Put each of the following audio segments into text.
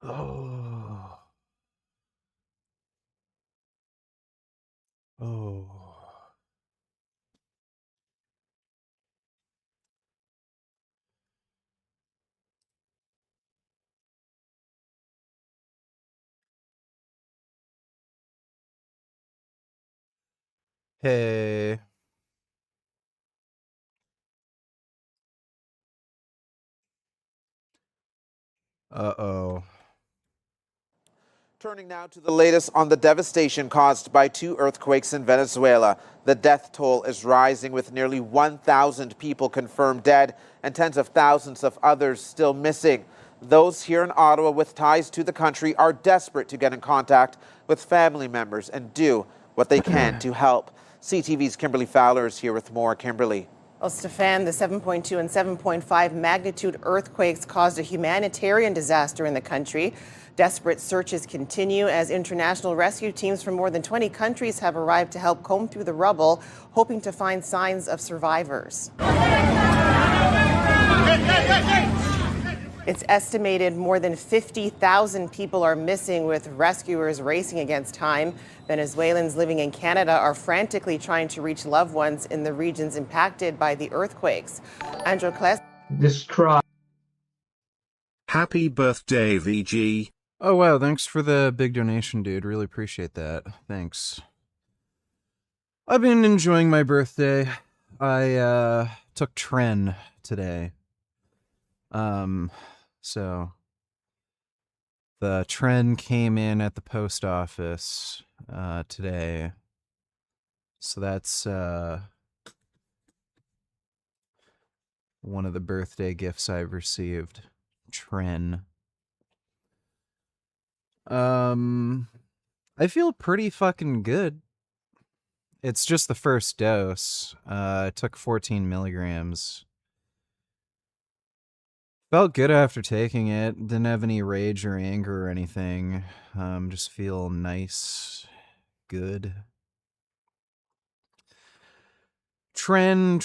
Oh. Oh. Hey. Uh-oh. Turning now to the latest on the devastation caused by two earthquakes in Venezuela. The death toll is rising, with nearly 1,000 people confirmed dead and tens of thousands of others still missing. Those here in Ottawa with ties to the country are desperate to get in contact with family members and do what they can to help. CTV's Kimberly Fowler is here with more. Kimberly. Well, Stefan, the 7.2 and 7.5 magnitude earthquakes caused a humanitarian disaster in the country. Desperate searches continue as international rescue teams from more than 20 countries have arrived to help comb through the rubble, hoping to find signs of survivors. It's estimated more than 50,000 people are missing, with rescuers racing against time. Venezuelans living in Canada are frantically trying to reach loved ones in the regions impacted by the earthquakes. Andrew Kless. Describe. Happy birthday, VG. Oh, wow. Thanks for the big donation, dude. Really appreciate that. Thanks. I've been enjoying my birthday. I took Tren today. So the Tren came in at the post office today. So that's one of the birthday gifts I've received. Tren. I feel pretty fucking good. It's just the first dose. I took 14 milligrams. Felt good after taking it. Didn't have any rage or anger or anything. Just feel nice, good. Tren.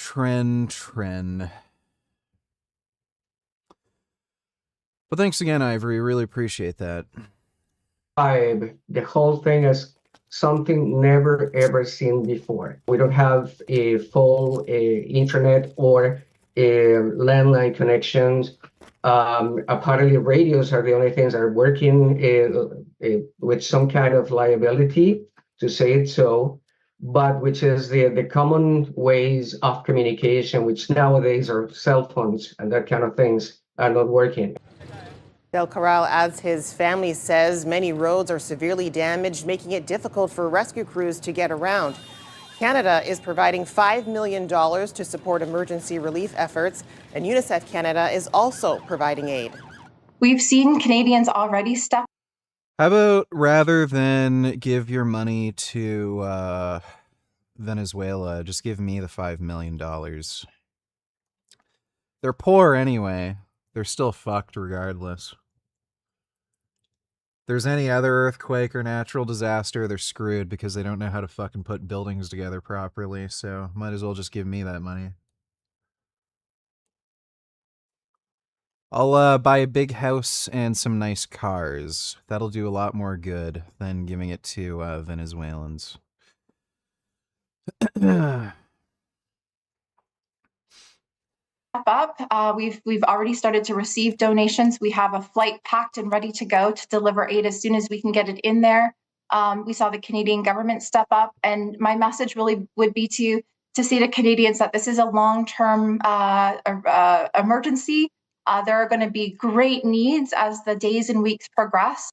But thanks again, Ivory. Really appreciate that. The whole thing is something never ever seen before. We don't have a full internet or landline connections. Apparently, radios are the only things that are working with some kind of liability, to say it so, but which is the common ways of communication, which nowadays are cell phones and that kind of things, are not working. Del Corral adds his family says many roads are severely damaged, making it difficult for rescue crews to get around. Canada is providing $5 million to support emergency relief efforts, and UNICEF Canada is also providing aid. We've seen Canadians already step. How about rather than give your money to Venezuela, just give me the $5 million. They're poor anyway. They're still fucked regardless. If there's any other earthquake or natural disaster, they're screwed because they don't know how to fucking put buildings together properly, so might as well just give me that money. I'll buy a big house and some nice cars. That'll do a lot more good than giving it to Venezuelans. Up. We've already started to receive donations. We have a flight packed and ready to go to deliver aid as soon as we can get it in there. We saw the Canadian government step up, and my message really would be to say to Canadians that this is a long-term emergency. There are going to be great needs as the days and weeks progress.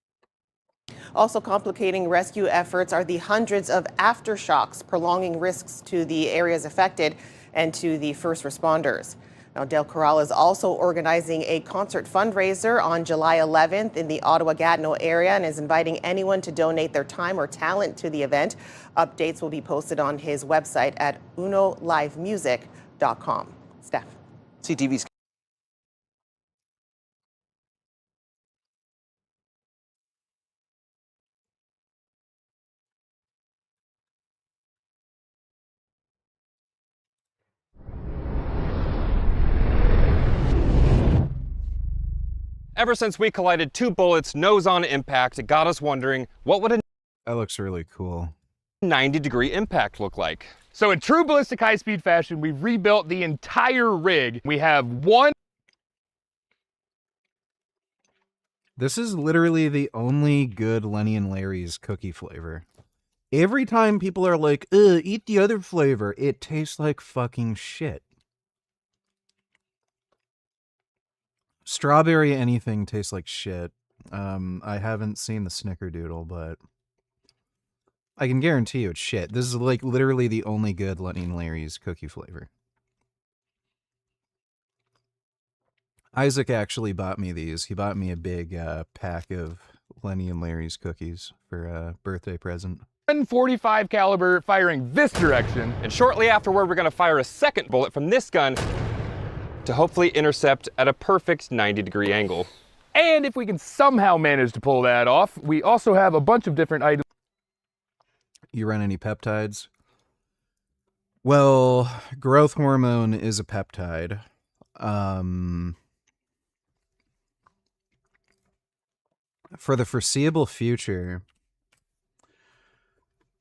Also complicating rescue efforts are the hundreds of aftershocks, prolonging risks to the areas affected and to the first responders. Now, Del Corral is also organizing a concert fundraiser on July 11th in the Ottawa-Gatineau area and is inviting anyone to donate their time or talent to the event. Updates will be posted on his website at unolivemusic.com. Steph. CTV's Ever since we collided 2 bullets nose-on impact, it got us wondering, what would a That looks really cool. 90-degree impact look like? So in true ballistic high-speed fashion, we've rebuilt the entire rig. We have one. This is literally the only good Lenny and Larry's cookie flavor. Every time people are like, ugh, eat the other flavor, it tastes like fucking shit. Strawberry anything tastes like shit. I haven't seen the Snickerdoodle, but I can guarantee you it's shit. This is like literally the only good Lenny and Larry's cookie flavor. Isaac actually bought me these. He bought me a big pack of Lenny and Larry's cookies for a birthday present. 145 caliber firing this direction. And shortly afterward, we're gonna fire a second bullet from this gun to hopefully intercept at a perfect 90-degree angle. And if we can somehow manage to pull that off, we also have a bunch of different items. You run any peptides? Well, growth hormone is a peptide. For the foreseeable future,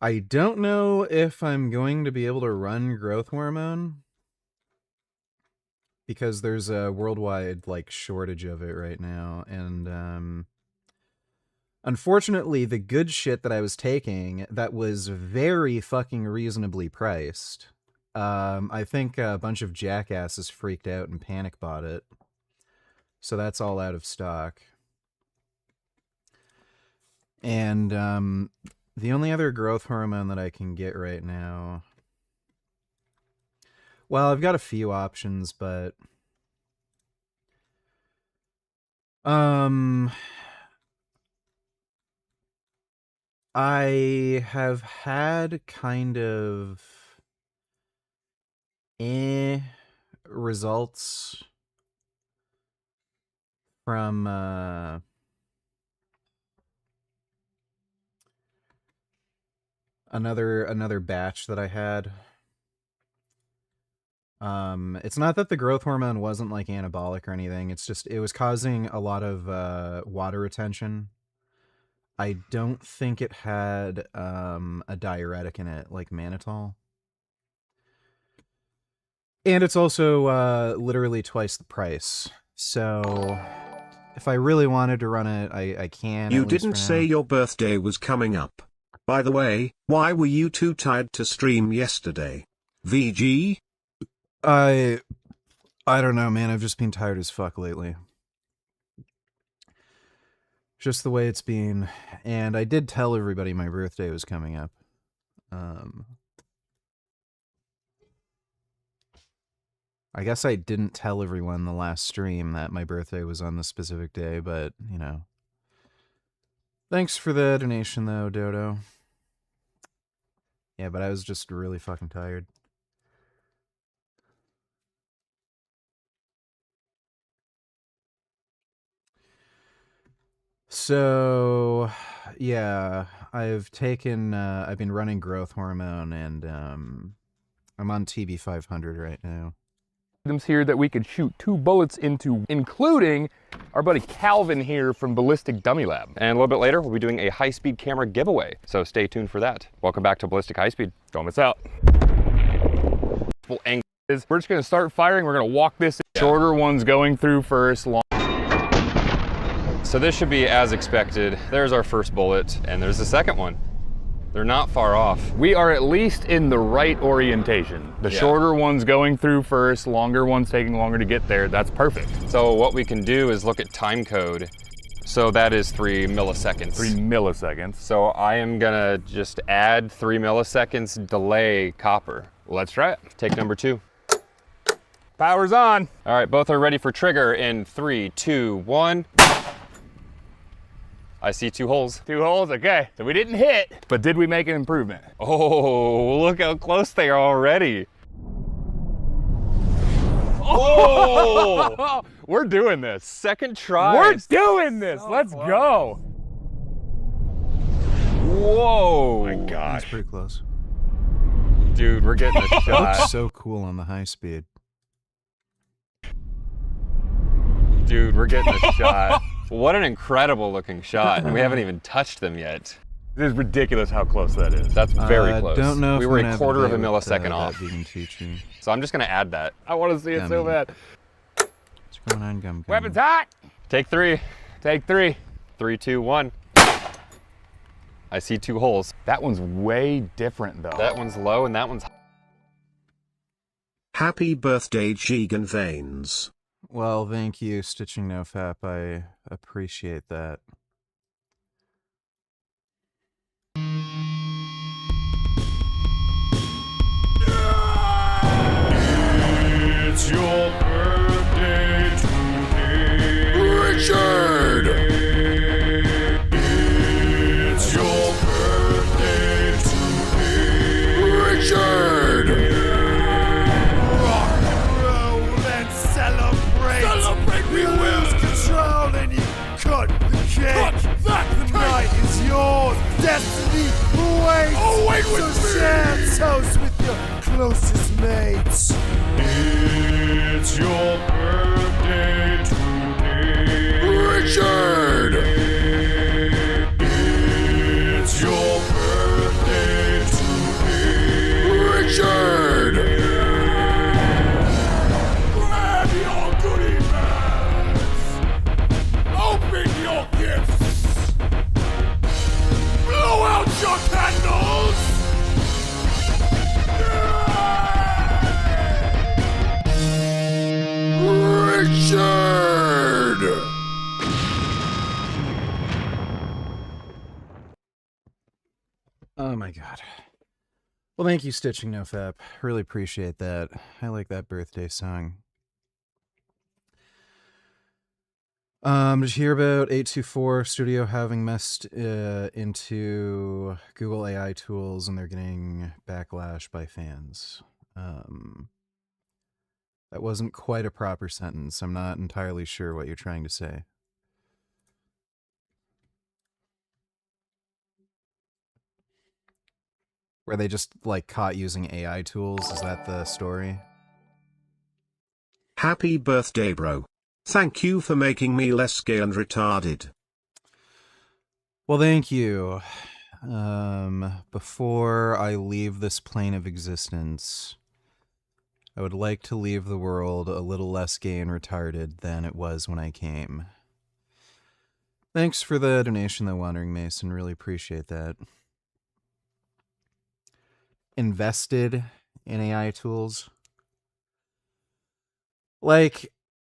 I don't know if I'm going to be able to run growth hormone because there's a worldwide like shortage of it right now, and unfortunately the good shit that I was taking that was very fucking reasonably priced, I think a bunch of jackasses freaked out and panic bought it, so that's all out of stock. And the only other growth hormone that I can get right now, well, I've got a few options, but I have had kind of results from another batch that I had. It's not that the growth hormone wasn't like anabolic or anything. It's just it was causing a lot of water retention. I don't think it had a diuretic in it like mannitol. And it's also literally twice the price. So if I really wanted to run it, I can. You didn't say your birthday was coming up. By the way, why were you too tired to stream yesterday? VG? I don't know, man. I've just been tired as fuck lately. Just the way it's been. And I did tell everybody my birthday was coming up. I guess I didn't tell everyone the last stream that my birthday was on the specific day, but, you know. Thanks for the donation, though, Dodo. Yeah, but I was just really fucking tired. So, yeah, I've been running growth hormone, and I'm on TB500 right now. Items here that we could shoot 2 bullets into, including our buddy Calvin here from Ballistic Dummy Lab. And a little bit later, we'll be doing a high-speed camera giveaway, so stay tuned for that. Welcome back to Ballistic High Speed. Don't miss out. We're just gonna start firing. We're gonna walk this. Shorter ones going through first. So this should be as expected. There's our first bullet, and there's the second one. They're not far off. We are at least in the right orientation. The shorter ones going through first, longer ones taking longer to get there. That's perfect. So what we can do is look at time code. So that is 3 milliseconds. 3 milliseconds. So I am gonna just add 3 milliseconds delay copper. Let's try it. Take number 2. Power's on. All right, both are ready for trigger in 3, 2, 1. I see 2 holes. 2 holes, okay. So we didn't hit, but did we make an improvement? Oh, look how close they are already. Oh! We're doing this. Second try. We're doing this. Let's go. Whoa. Oh my That's gosh. pretty close. Dude, we're getting a Looks shot. so cool on the high speed. Dude, we're getting a shot. What an incredible looking shot. And we haven't even touched them yet. It is ridiculous how close that is. That's very close. Don't know if we were I'm a gonna quarter of a have debate with, millisecond that off. being teaching. So I'm just going to add that. I want to see it so bad. What's going on, Gum? Weapons hot! Take 3. Take 3. 3, 2, 1. I see 2 holes. That one's way different though. That one's low and that one's high. Happy birthday, Jigan Veins. Well, thank you, Stitching No Fap. I appreciate that. It's your birthday today, Richard! It's your birthday today, Richard! Rock and roll and celebrate! Celebrate, we will! Lose control and you cut the cake! The night is yours! Destiny awaits! Oh, wait with me! So share toast with your closest mates! It's your birthday today, Richard! It's your birthday today, Richard! Grab your goodie bags! Open your gifts! Blow out your candles! Richard! Oh my god. Well, thank you, Stitching No Fap. Really appreciate that. I like that birthday song. Did you hear about 824 Studio having messed into Google AI tools and they're getting backlash by fans? That wasn't quite a proper sentence. I'm not entirely sure what you're trying to say. Where they just, like, caught using AI tools? Is that the story? Happy birthday, bro. Thank you for making me less gay and retarded. Well, thank you. Before I leave this plane of existence, I would like to leave the world a little less gay and retarded than it was when I came. Thanks for the donation, though, Wandering Mason. Really appreciate that. Invested in AI tools. Like,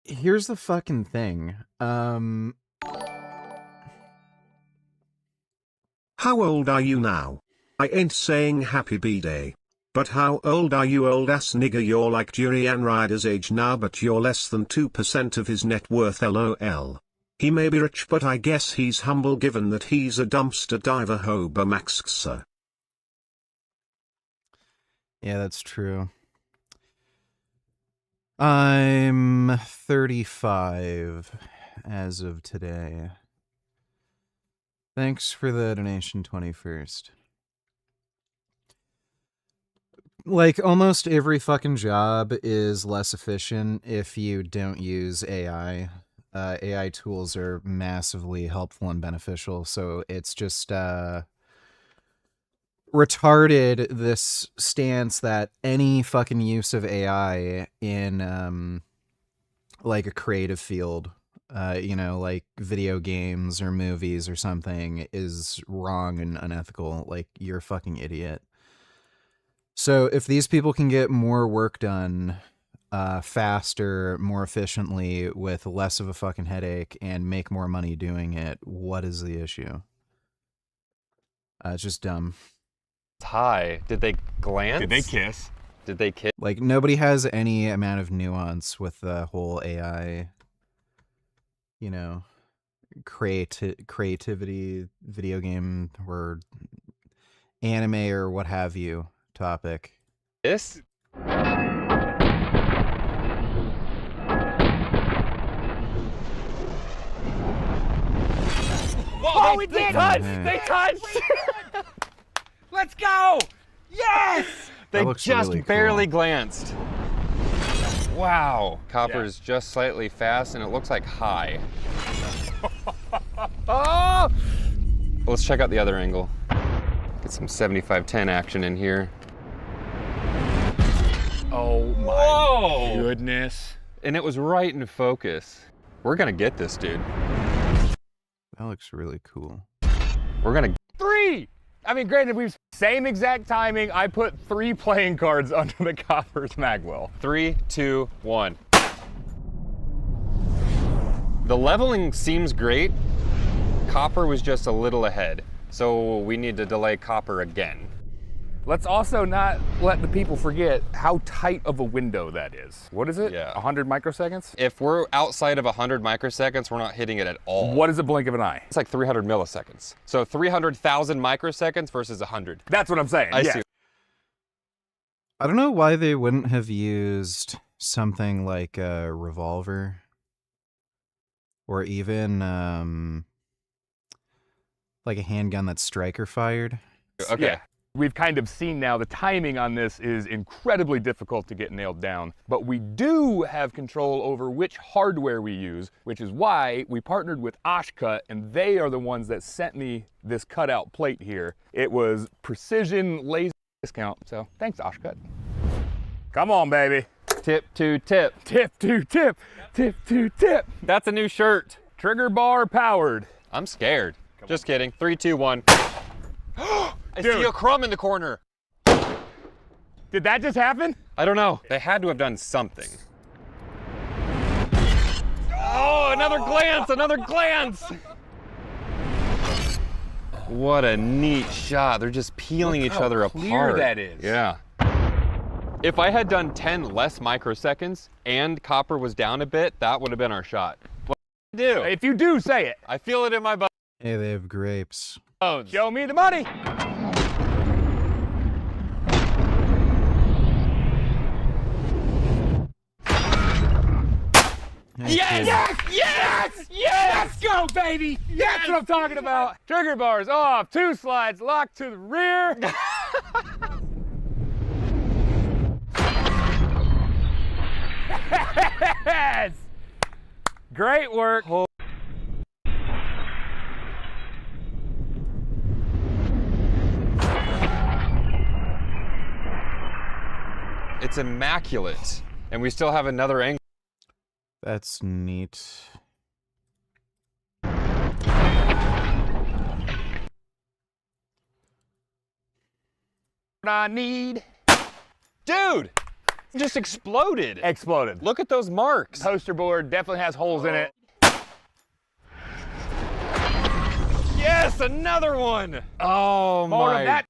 here's the fucking thing. How old are you now? I ain't saying happy B-Day. But how old are you, old ass nigga? You're like Durian Rider's age now, but you're less than 2% of his net worth, lol. He may be rich, but I guess he's humble given that he's a dumpster diver hobo maxxer. Yeah, that's true. I'm 35 as of today. Thanks for the donation, 21st. Like, almost every fucking job is less efficient if you don't use AI. AI tools are massively helpful and beneficial, so it's just retarded, this stance that any fucking use of AI in like a creative field, you know, like video games or movies or something, is wrong and unethical. Like, you're a fucking idiot. So if these people can get more work done faster, more efficiently, with less of a fucking headache, and make more money doing it, what is the issue? It's just dumb. High. Did they glance? Did they kiss? Did they kiss? Like, nobody has any amount of nuance with the whole AI, you know, creativity, video game, or anime, or what have you topic. Kiss? Whoa, we did! They touched! Let's go! Yes! They looks just really barely cool. glanced. Wow. Copper's just slightly fast and it looks like high. Oh! Let's check out the other angle. Get some 75-10 action in here. Oh my Whoa! goodness. And it was right in focus. We're gonna get this, dude. That looks really cool. We're gonna. 3! I mean, granted, we've same exact timing. I put 3 playing cards under the Copper's magwell. 3, 2, 1. The leveling seems great. Copper was just a little ahead, so we need to delay Copper again. Let's also not let the people forget how tight of a window that is. What is it? Yeah. 100 microseconds? If we're outside of 100 microseconds, we're not hitting it at all. What is a blink of an eye? It's like 300 milliseconds. So 300,000 microseconds versus 100. That's what I'm saying. I yes. see. I don't know why they wouldn't have used something like a revolver or even like a handgun that's striker fired. Okay. Yeah. We've kind of seen now the timing on this is incredibly difficult to get nailed down, but we do have control over which hardware we use, which is why we partnered with Oshcut, and they are the ones that sent me this cutout plate here. It was precision laser discount, so thanks Oshcut. Come on, baby. Tip to tip. Tip to tip, tip to tip. That's a new shirt. Trigger bar powered. I'm scared. Just kidding. 3, 2, 1. I Dude. see a crumb in the corner. Did that just happen? I don't know. They had to have done something. Oh, another glance, another glance. What a neat shot. They're just peeling Look each how other clear apart. that is. Yeah. If I had done 10 less microseconds and Copper was down a bit, that would have been our shot. What do I do? If you do, say it. I feel it in my Hey, they have grapes. bones. Show me the money. Yes! Yes! Yes! Yes! Let's go, baby! That's what I'm talking about. Trigger bars off, 2 slides locked to the rear. Yes! Great work. It's immaculate. And we still have another angle. That's neat. What I need. Dude! It just exploded. Exploded. Look at those marks. Poster board definitely has holes in it. Yes, another one. Oh More my. of that.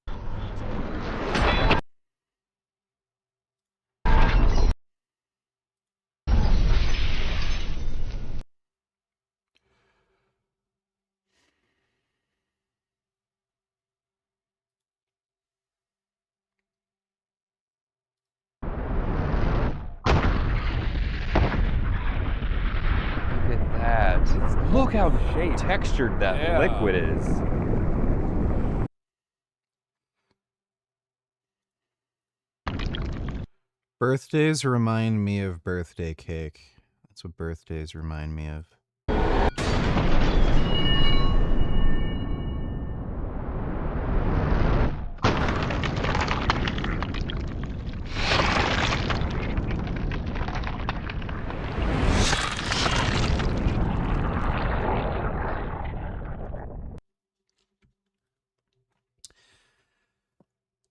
Look at that. Look how textured that Yeah. liquid is. Birthdays remind me of birthday cake. That's what birthdays remind me of.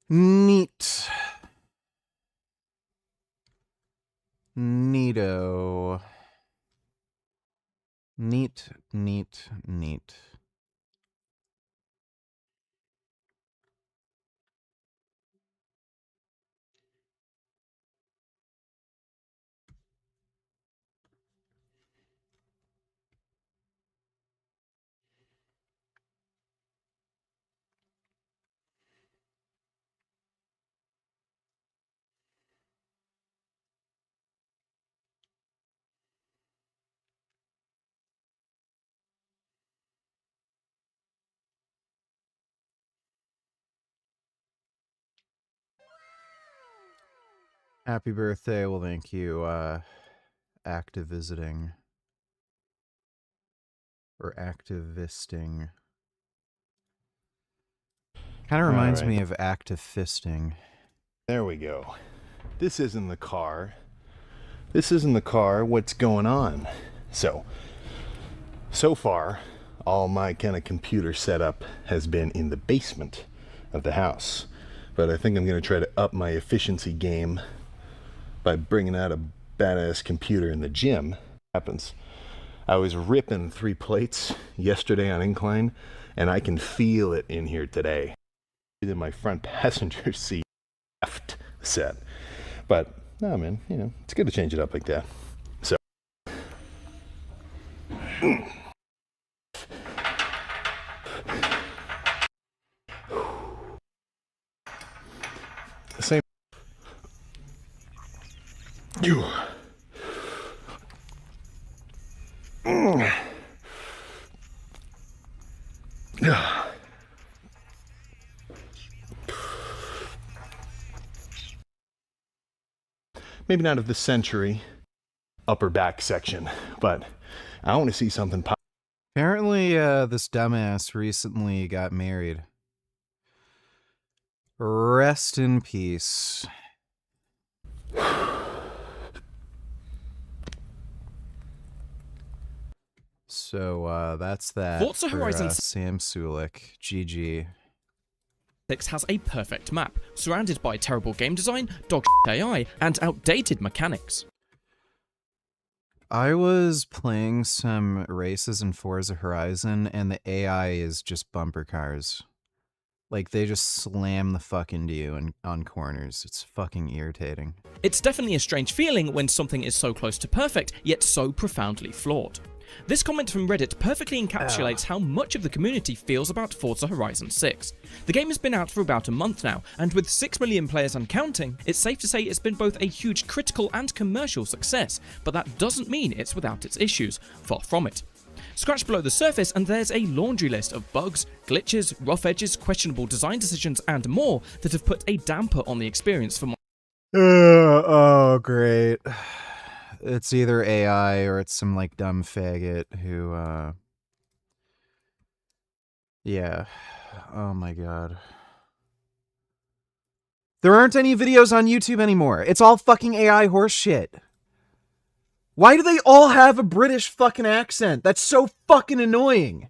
Neat. Neato. Neat, neat, neat. Happy birthday. Well, thank you. Active visiting. Or activisting. Kind of reminds me of active fisting. There we go. This isn't the car. This isn't the car. What's going on? So far, all my kind of computer setup has been in the basement of the house. But I think I'm going to try to up my efficiency game by bringing out a badass computer in the gym. Happens. I was ripping 3 plates yesterday on incline, and I can feel it in here today. In my front passenger seat left set. But no, man, you know, it's good to change it up like that. So the same. You. Maybe not of the century upper back section, but I want to see something pop. Apparently, this dumbass recently got married. Rest in peace. So, that's that. Forza for, Horizon Sam Sulik. GG. 6 has a perfect map, surrounded by terrible game design, dog AI, and outdated mechanics. I was playing some races in Forza Horizon, and the AI is just bumper cars. Like, they just slam the fuck into you on corners. It's fucking irritating. It's definitely a strange feeling when something is so close to perfect, yet so profoundly flawed. This comment from Reddit perfectly encapsulates how much of the community feels about Forza Horizon 6. The game has been out for about a month now, and with 6 million players and counting, it's safe to say it's been both a huge critical and commercial success, but that doesn't mean it's without its issues, far from it. Scratch below the surface and there's a laundry list of bugs, glitches, rough edges, questionable design decisions, and more that have put a damper on the experience for Oh, great. It's either AI or it's some, like, dumb faggot who, yeah. Oh my god. There aren't any videos on YouTube anymore. It's all fucking AI horse shit. Why do they all have a British fucking accent? That's so fucking annoying.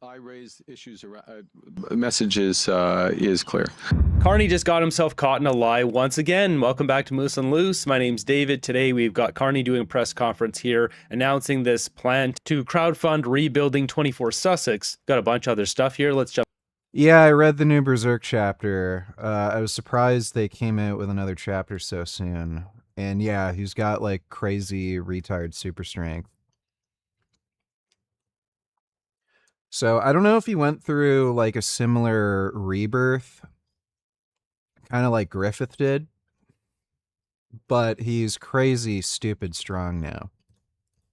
I raised issues around message is clear. Carney just got himself caught in a lie once again. Welcome back to Moose and Loose. My name's David. Today we've got Carney doing a press conference here announcing this plan to crowdfund rebuilding 24 Sussex. Got a bunch of other stuff here. Let's jump. Yeah, I read the new Berserk chapter. I was surprised they came out with another chapter so soon. And yeah, he's got like crazy retard super strength. So I don't know if he went through like a similar rebirth, kind of like Griffith did, but he's crazy, stupid strong now.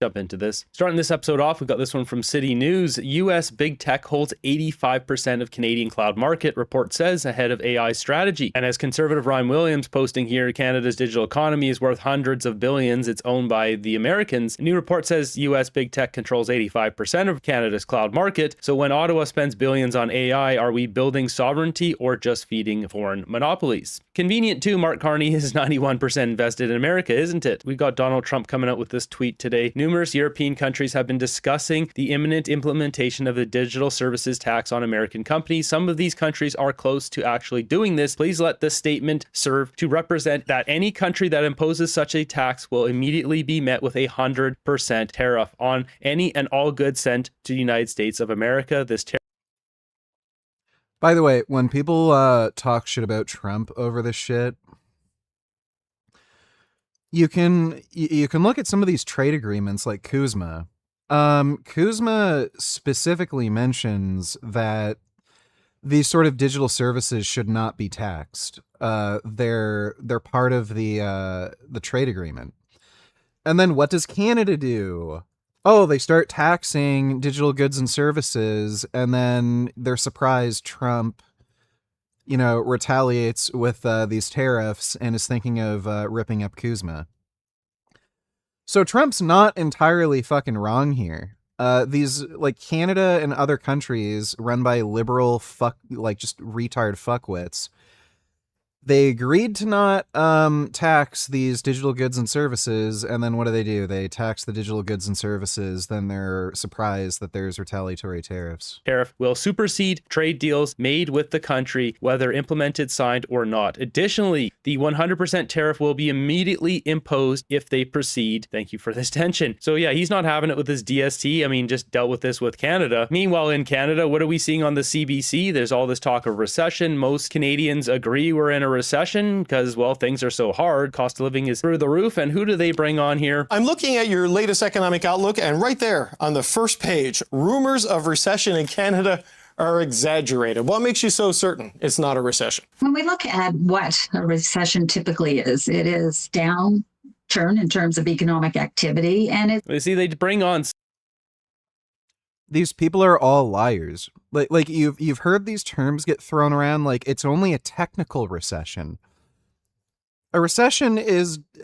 Jump into this. Starting this episode off, we've got this one from City News. US big tech holds 85% of Canadian cloud market, report says, ahead of AI strategy. And as conservative Ryan Williams posting here, Canada's digital economy is worth hundreds of billions. It's owned by the Americans. A new report says US big tech controls 85% of Canada's cloud market. So when Ottawa spends billions on AI, are we building sovereignty or just feeding foreign monopolies? Convenient too, Mark Carney is 91% invested in America, isn't it? We got Donald Trump coming out with this tweet today. Numerous European countries have been discussing the imminent implementation of the digital services tax on American companies. Some of these countries are close to actually doing this. Please let this statement serve to represent that any country that imposes such a tax will immediately be met with a 100% tariff on any and all goods sent to the United States of America. This tariff. By the way, when people talk shit about Trump over this shit, you can look at some of these trade agreements like Kuzma. Kuzma specifically mentions that these sort of digital services should not be taxed. They're part of the trade agreement. And then what does Canada do? Oh, they start taxing digital goods and services, and then they're surprised Trump, retaliates with these tariffs and is thinking of ripping up Kuzma. So Trump's not entirely fucking wrong here. These Canada and other countries run by liberal just retard fuckwits. They agreed to not tax these digital goods and services, and then what do? They tax the digital goods and services, then they're surprised that there's retaliatory tariffs. Tariff will supersede trade deals made with the country, whether implemented, signed, or not. Additionally, the 100% tariff will be immediately imposed if they proceed. Thank you for this tension. So yeah, he's not having it with his DST. I mean, just dealt with this with Canada. Meanwhile, in Canada, what are we seeing on the CBC? There's all this talk of recession. Most Canadians agree we're in a recession because, well, things are so hard. Cost of living is through the roof. And who do they bring on here? I'm looking at your latest economic outlook, and right there on the first page, rumors of recession in Canada are exaggerated. What makes you so certain it's not a recession? When we look at what a recession typically is, it is downturn in terms of economic activity, and You see, they bring on. These people are all liars. Like you've heard these terms get thrown around like it's only a technical recession. A recession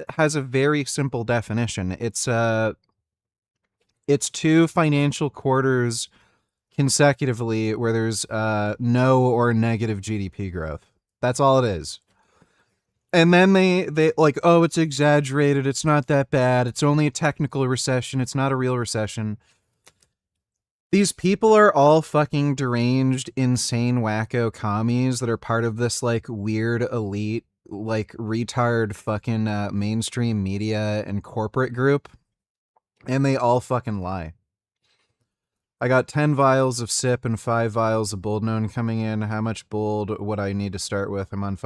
has a very simple definition. It's two financial quarters consecutively where there's no or negative GDP growth. That's all it is. And then they like, oh, it's exaggerated. It's not that bad. It's only a technical recession. It's not a real recession. These people are all fucking deranged, insane, wacko commies that are part of this like weird elite, like retard fucking mainstream media and corporate group. And they all fucking lie. I got 10 vials of SIP and 5 vials of Bold Known coming in. How much Bold would I need to start with? I'm on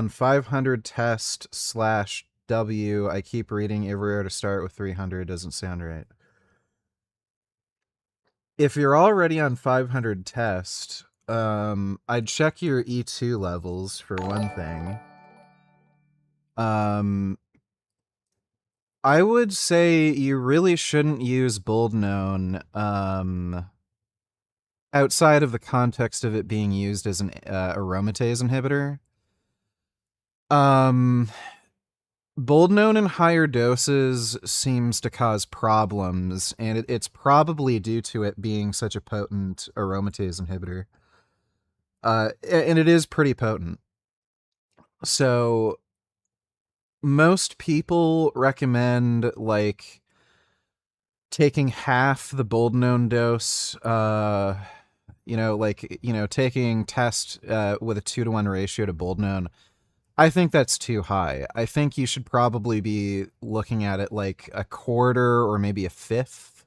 500 test / W. I keep reading everywhere to start with 300. Doesn't sound right. If you're already on 500 test, I'd check your E2 levels for one thing. I would say you really shouldn't use Bold Known outside of the context of it being used as an aromatase inhibitor. Bold Known in higher doses seems to cause problems, and it's probably due to it being such a potent aromatase inhibitor. And it is pretty potent. So most people recommend like taking half the Bold Known dose, taking test with a 2-to-1 ratio to Bold Known. I think that's too high. I think you should probably be looking at it like a quarter or maybe a fifth.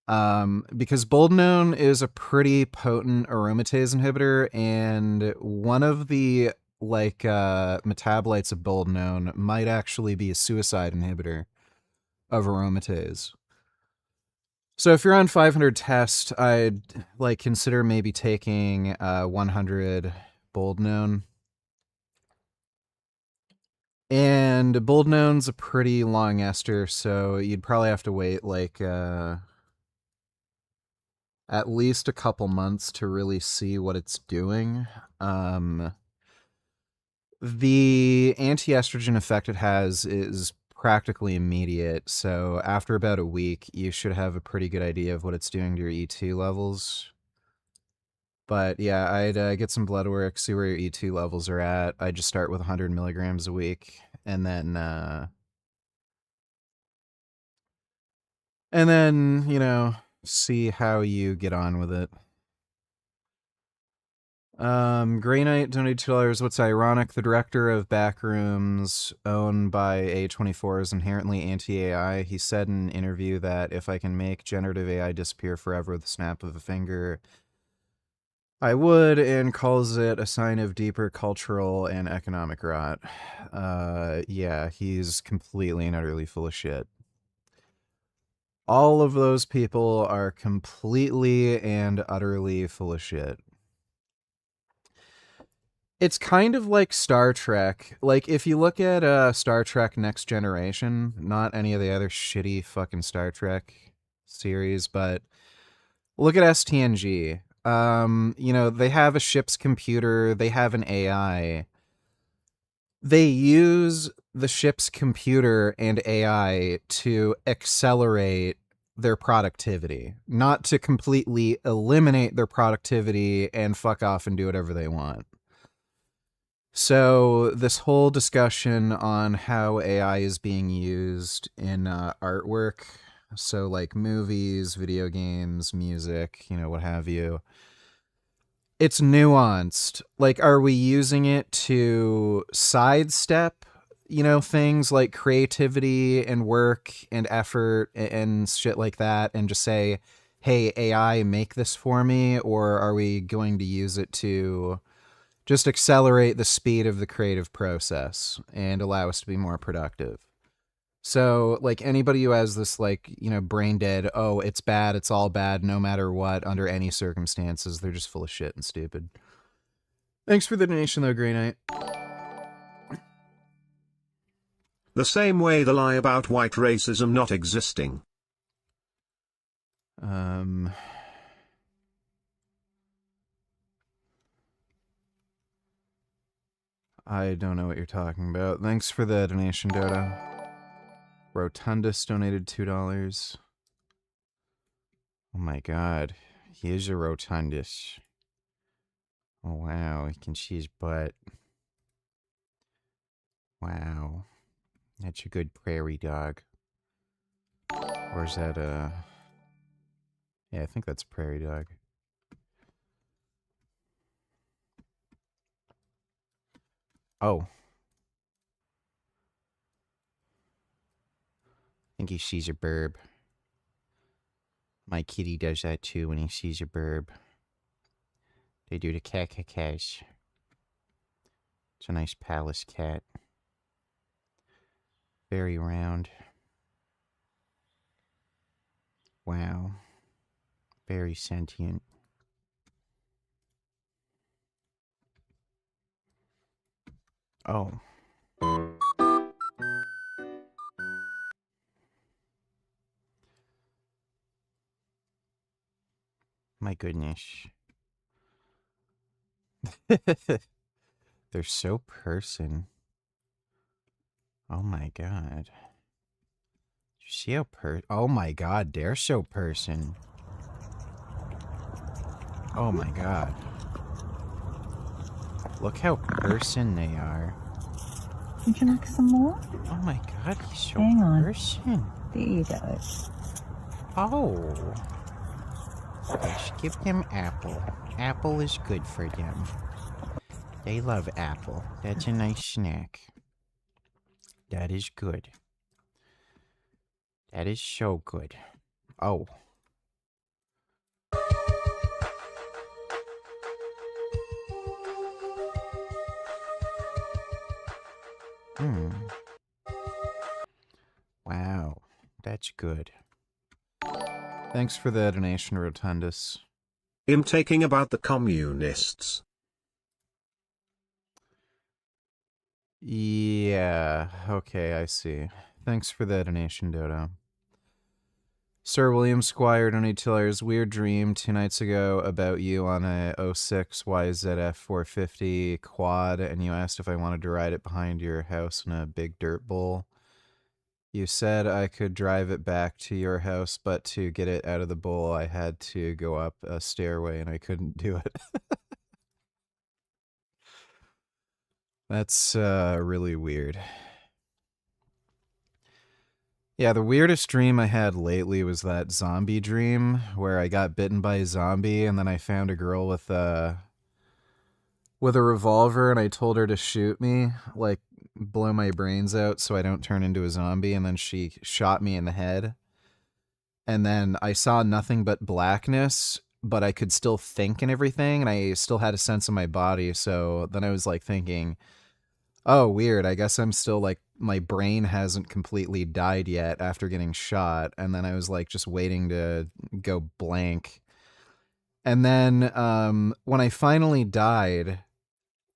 Because Bold Known is a pretty potent aromatase inhibitor, and one of the metabolites of Bold Known might actually be a suicide inhibitor of aromatase. So if you're on 500 test, I'd consider maybe taking 100 Bold Known. And Bold Known's a pretty long ester, so you'd probably have to wait at least a couple months to really see what it's doing. The anti-estrogen effect it has is practically immediate, so after about a week, you should have a pretty good idea of what it's doing to your E2 levels. But yeah, I'd get some blood work, see where your E2 levels are at. I'd just start with 100 milligrams a week, and then, see how you get on with it. Grey Knight donated $2. What's ironic? The director of Backrooms, owned by A24, is inherently anti-AI. He said in an interview that if I can make generative AI disappear forever with the snap of a finger, I would, and calls it a sign of deeper cultural and economic rot. Yeah, he's completely and utterly full of shit. All of those people are completely and utterly full of shit. It's kind of like Star Trek. Like, if you look at Star Trek Next Generation, not any of the other shitty fucking Star Trek series, but look at STNG. They have a ship's computer, they have an AI. They use the ship's computer and AI to accelerate their productivity, not to completely eliminate their productivity and fuck off and do whatever they want. So this whole discussion on how AI is being used in artwork, so like movies, video games, music, what have you, it's nuanced. Like, are we using it to sidestep, things like creativity and work and effort and shit like that and just say, hey, AI, make this for me? Or are we going to use it to just accelerate the speed of the creative process and allow us to be more productive? So, like, anybody who has this, brain dead, oh, it's bad, it's all bad, no matter what, under any circumstances, they're just full of shit and stupid. Thanks for the donation, though, Grey Knight. The same way the lie about white racism not existing. I don't know what you're talking about. Thanks for the donation, Dodo. Rotundus donated $2. Oh my god. Here's a Rotundus. Oh wow, you can see his butt. Wow. That's a good prairie dog. Or is that yeah, I think that's a prairie dog. Oh. I think he sees a burb. My kitty does that too when he sees a burb. They do the cat-cat-cats. It's a nice palace cat. Very round. Wow. Very sentient. Oh. My goodness. They're so person. Oh my god. You see how oh my god, they're so person. Oh my god. Look how person they are. Would you like some more? Oh my god, he's so Hang on. person. There you go. Oh. Let's give them apple. Apple is good for them. They love apple. That's a nice snack. That is good. That is so good. Oh. Wow. That's good. Thanks for the donation, Rotundus. I'm taking about the communists. Yeah, okay, I see. Thanks for the donation, Dodo. Sir William Squire donated $2. Weird dream 2 nights ago about you on a 06 YZF 450 quad, and you asked if I wanted to ride it behind your house in a big dirt bowl. You said I could drive it back to your house, but to get it out of the bowl, I had to go up a stairway, and I couldn't do it. That's really weird. Yeah, the weirdest dream I had lately was that zombie dream where I got bitten by a zombie and then I found a girl with a revolver and I told her to shoot me, like blow my brains out so I don't turn into a zombie, and then she shot me in the head. And then I saw nothing but blackness, but I could still think and everything, and I still had a sense of my body. So then I was like thinking, oh, weird, I guess I'm still like, my brain hasn't completely died yet after getting shot. And then I was like just waiting to go blank. And then when I finally died,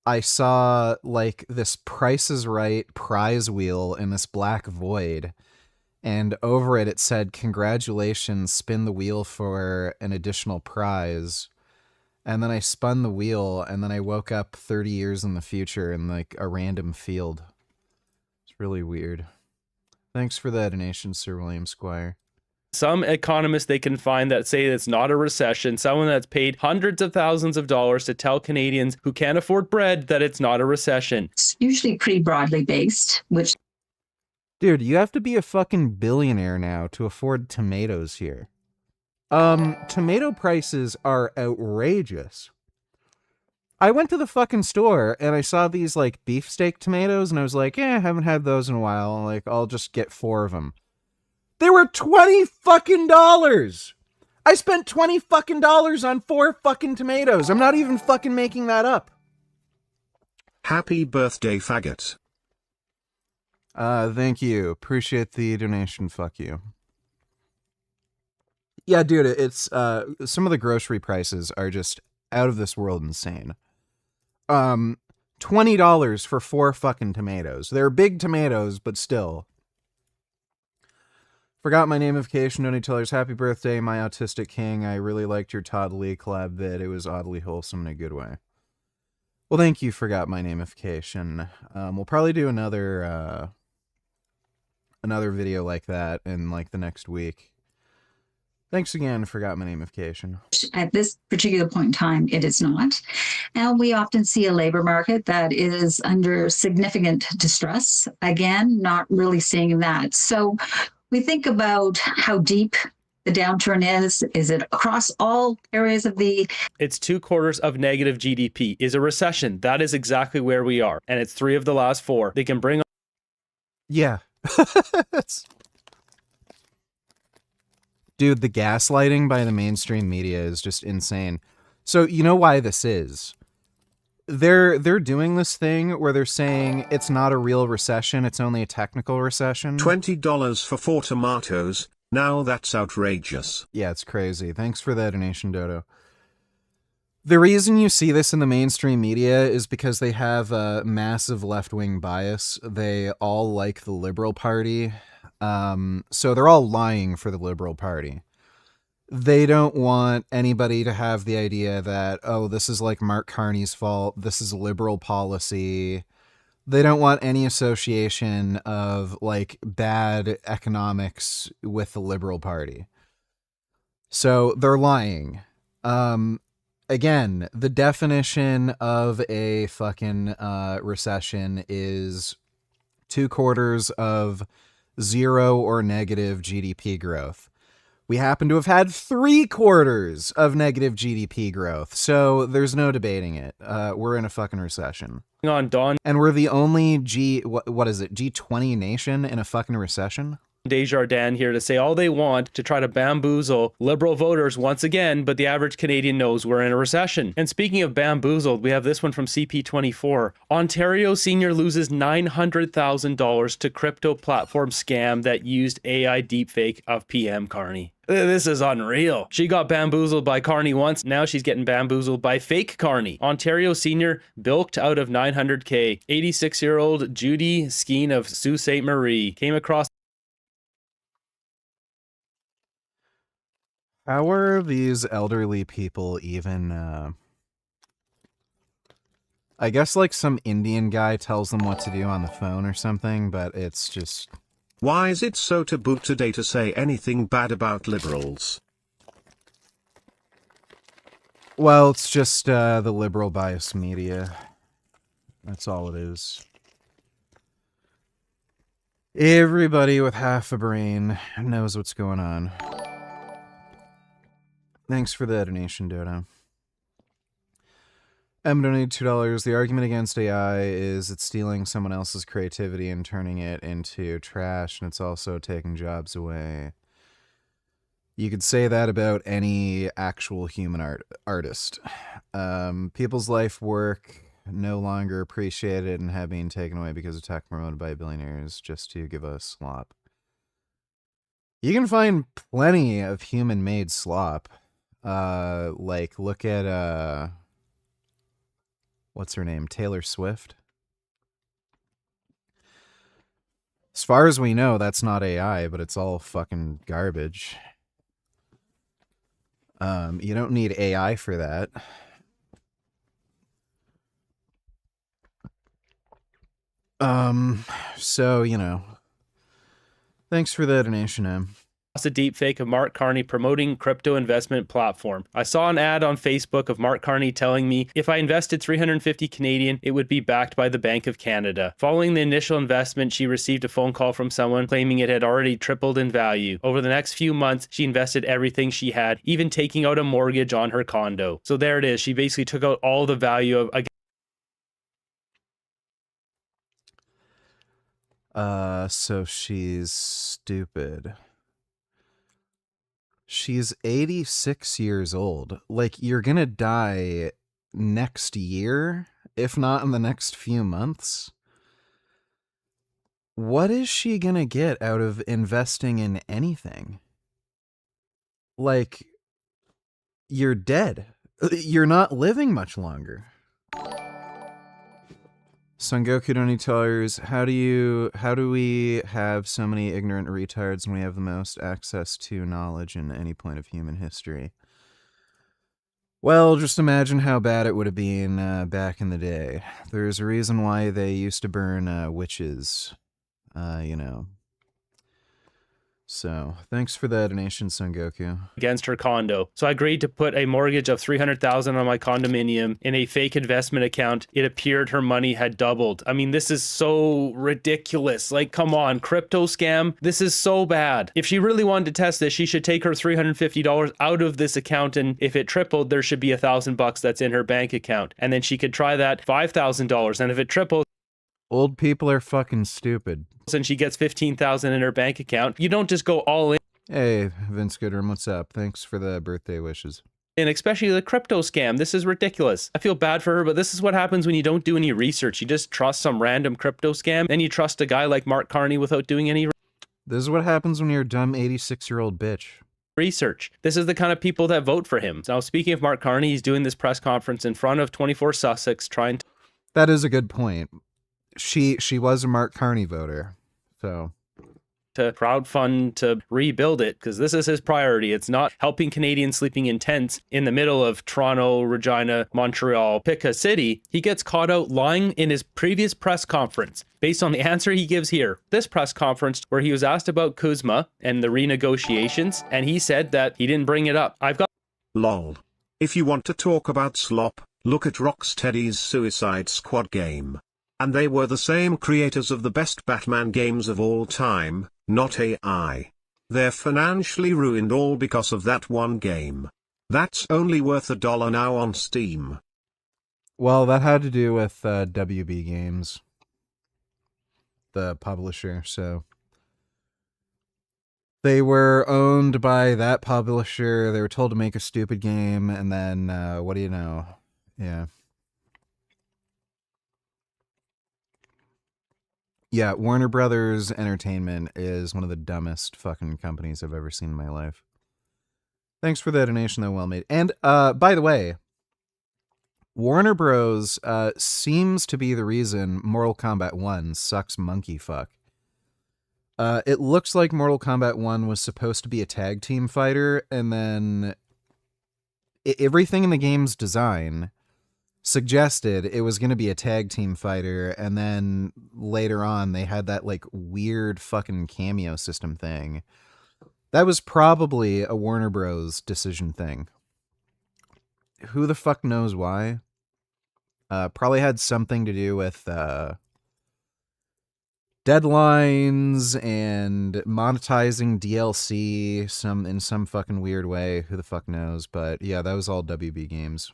I saw like this Price is Right prize wheel in this black void, and over it said, "Congratulations, spin the wheel for an additional prize." And then I spun the wheel, and then I woke up 30 years in the future in like a random field. It's really weird. Thanks for the donation, Sir William Squire. Some economists they can find that say it's not a recession, someone that's paid hundreds of thousands of dollars to tell Canadians who can't afford bread that it's not a recession. It's usually pretty broadly based, which... Dude, you have to be a fucking billionaire now to afford tomatoes here. Tomato prices are outrageous. I went to the fucking store and I saw these like beefsteak tomatoes and I was like, I haven't had those in a while. Like, I'll just get 4 of them. They were $20 fucking dollars. I spent $20 fucking dollars on 4 fucking tomatoes. I'm not even fucking making that up. Happy birthday, faggot. Thank you. Appreciate the donation. Fuck you. Yeah, dude, it's some of the grocery prices are just out of this world insane. $20 for 4 fucking tomatoes. They're big tomatoes, but still. Forgot my namification. Donate tellers. Happy birthday, my autistic king. I really liked your Todd Lee collab vid. It was oddly wholesome in a good way. Well, thank you, Forgot my namification. We'll probably do another video like that in like the next week. Thanks again, Forgot my namification. At this particular point in time, it is not. And we often see a labor market that is under significant distress. Again, not really seeing that. So we think about how deep the downturn is. Is it across all areas of the... It's 2 quarters of negative GDP. Is a recession. That is exactly where we are. And it's 3 of the last 4. They can bring... Yeah. Dude, the gaslighting by the mainstream media is just insane. So you know why this is? They're doing this thing where they're saying it's not a real recession, it's only a technical recession. $20 for 4 tomatoes. Now that's outrageous. Yeah, it's crazy. Thanks for that donation, Dodo. The reason you see this in the mainstream media is because they have a massive left-wing bias. They all like the Liberal Party. So they're all lying for the Liberal Party. They don't want anybody to have the idea that, oh, this is like Mark Carney's fault. This is liberal policy. They don't want any association of like bad economics with the Liberal Party. So they're lying. Again, the definition of a fucking recession is 2 quarters of 0 or negative GDP growth. We happen to have had 3 quarters of negative GDP growth, so there's no debating it. We're in a fucking recession. On Don, and we're the only G20 nation in a fucking recession. Desjardins here to say all they want to try to bamboozle liberal voters once again, but the average Canadian knows we're in a recession. And speaking of bamboozled, we have this one from CP24. Ontario senior loses $900,000 to crypto platform scam that used AI deepfake of PM Carney. This is unreal. She got bamboozled by Carney once, now she's getting bamboozled by fake Carney. Ontario senior bilked out of $900K. 86-year-old Judy Skeen of Sault Ste. Marie came across. How are these elderly people even, I guess like some Indian guy tells them what to do on the phone or something, but it's just... Why is it so taboo today to say anything bad about liberals? Well, it's just the liberal bias media. That's all it is. Everybody with half a brain knows what's going on. Thanks for the donation, Dodo. M donated $2. The argument against AI is it's stealing someone else's creativity and turning it into trash, and it's also taking jobs away. You could say that about any actual human artist. People's life work no longer appreciated and have been taken away because of tech promoted by billionaires just to give us slop. You can find plenty of human-made slop. Like, look at, what's her name? Taylor Swift. As far as we know, that's not AI, but it's all fucking garbage. You don't need AI for that. So, you know, thanks for the donation, Em. A deep fake of Mark Carney promoting crypto investment platform. I saw an ad on Facebook of Mark Carney telling me if I invested 350 Canadian, it would be backed by the Bank of Canada. Following the initial investment, she received a phone call from someone claiming it had already tripled in value. Over the next few months, she invested everything she had, even taking out a mortgage on her condo. So there it is. She basically took out all the value of so she's stupid. She's 86 years old. Like, you're gonna die next year, if not in the next few months. What is she gonna get out of investing in anything? Like, you're dead. You're not living much longer. Son Goku Donny Tellers, how do we have so many ignorant retards when we have the most access to knowledge in any point of human history? Well, just imagine how bad it would have been back in the day. There's a reason why they used to burn witches, you know. So, thanks for the donation, Son Goku. Against her condo. So I agreed to put a mortgage of $300,000 on my condominium in a fake investment account. It appeared her money had doubled. I mean, this is so ridiculous. Like, come on, crypto scam. This is so bad. If she really wanted to test this, she should take her $350 out of this account, and if it tripled, there should be $1,000 that's in her bank account. And then she could try that $5,000, and if it tripled, old people are fucking stupid. And she gets $15,000 in her bank account. You don't just go all in. Hey, Vince Goodrum, what's up? Thanks for the birthday wishes. And especially the crypto scam. This is ridiculous. I feel bad for her, but this is what happens when you don't do any research. You just trust some random crypto scam, and you trust a guy like Mark Carney without doing any This is what happens when you're a dumb 86-year-old bitch. Research. This is the kind of people that vote for him. Now, speaking of Mark Carney, he's doing this press conference in front of 24 Sussex trying to... That is a good point. She was a Mark Carney voter, so... to crowdfund to rebuild it, because this is his priority. It's not helping Canadians sleeping in tents in the middle of Toronto, Regina, Montreal, pick a city. He gets caught out lying in his previous press conference based on the answer he gives here. This press conference where he was asked about Kuzma and the renegotiations, and he said that he didn't bring it up. I've got... Lol. If you want to talk about slop, look at Rocksteady's Suicide Squad game. And they were the same creators of the best Batman games of all time, not AI. They're financially ruined all because of that one game. That's only worth $1 now on Steam. Well, that had to do with WB Games, the publisher, so... They were owned by that publisher, they were told to make a stupid game, and then, what do you know? Yeah. Yeah, Warner Brothers Entertainment is one of the dumbest fucking companies I've ever seen in my life. Thanks for the donation, though, well made. And, by the way, Warner Bros. Seems to be the reason Mortal Kombat 1 sucks monkey fuck. It looks like Mortal Kombat 1 was supposed to be a tag team fighter, and then everything in the game's design suggested it was going to be a tag team fighter, and then later on they had that like weird fucking cameo system thing. That was probably a Warner Bros. Decision thing. Who the fuck knows why? Probably had something to do with deadlines and monetizing DLC in some fucking weird way. Who the fuck knows? But yeah, that was all WB Games.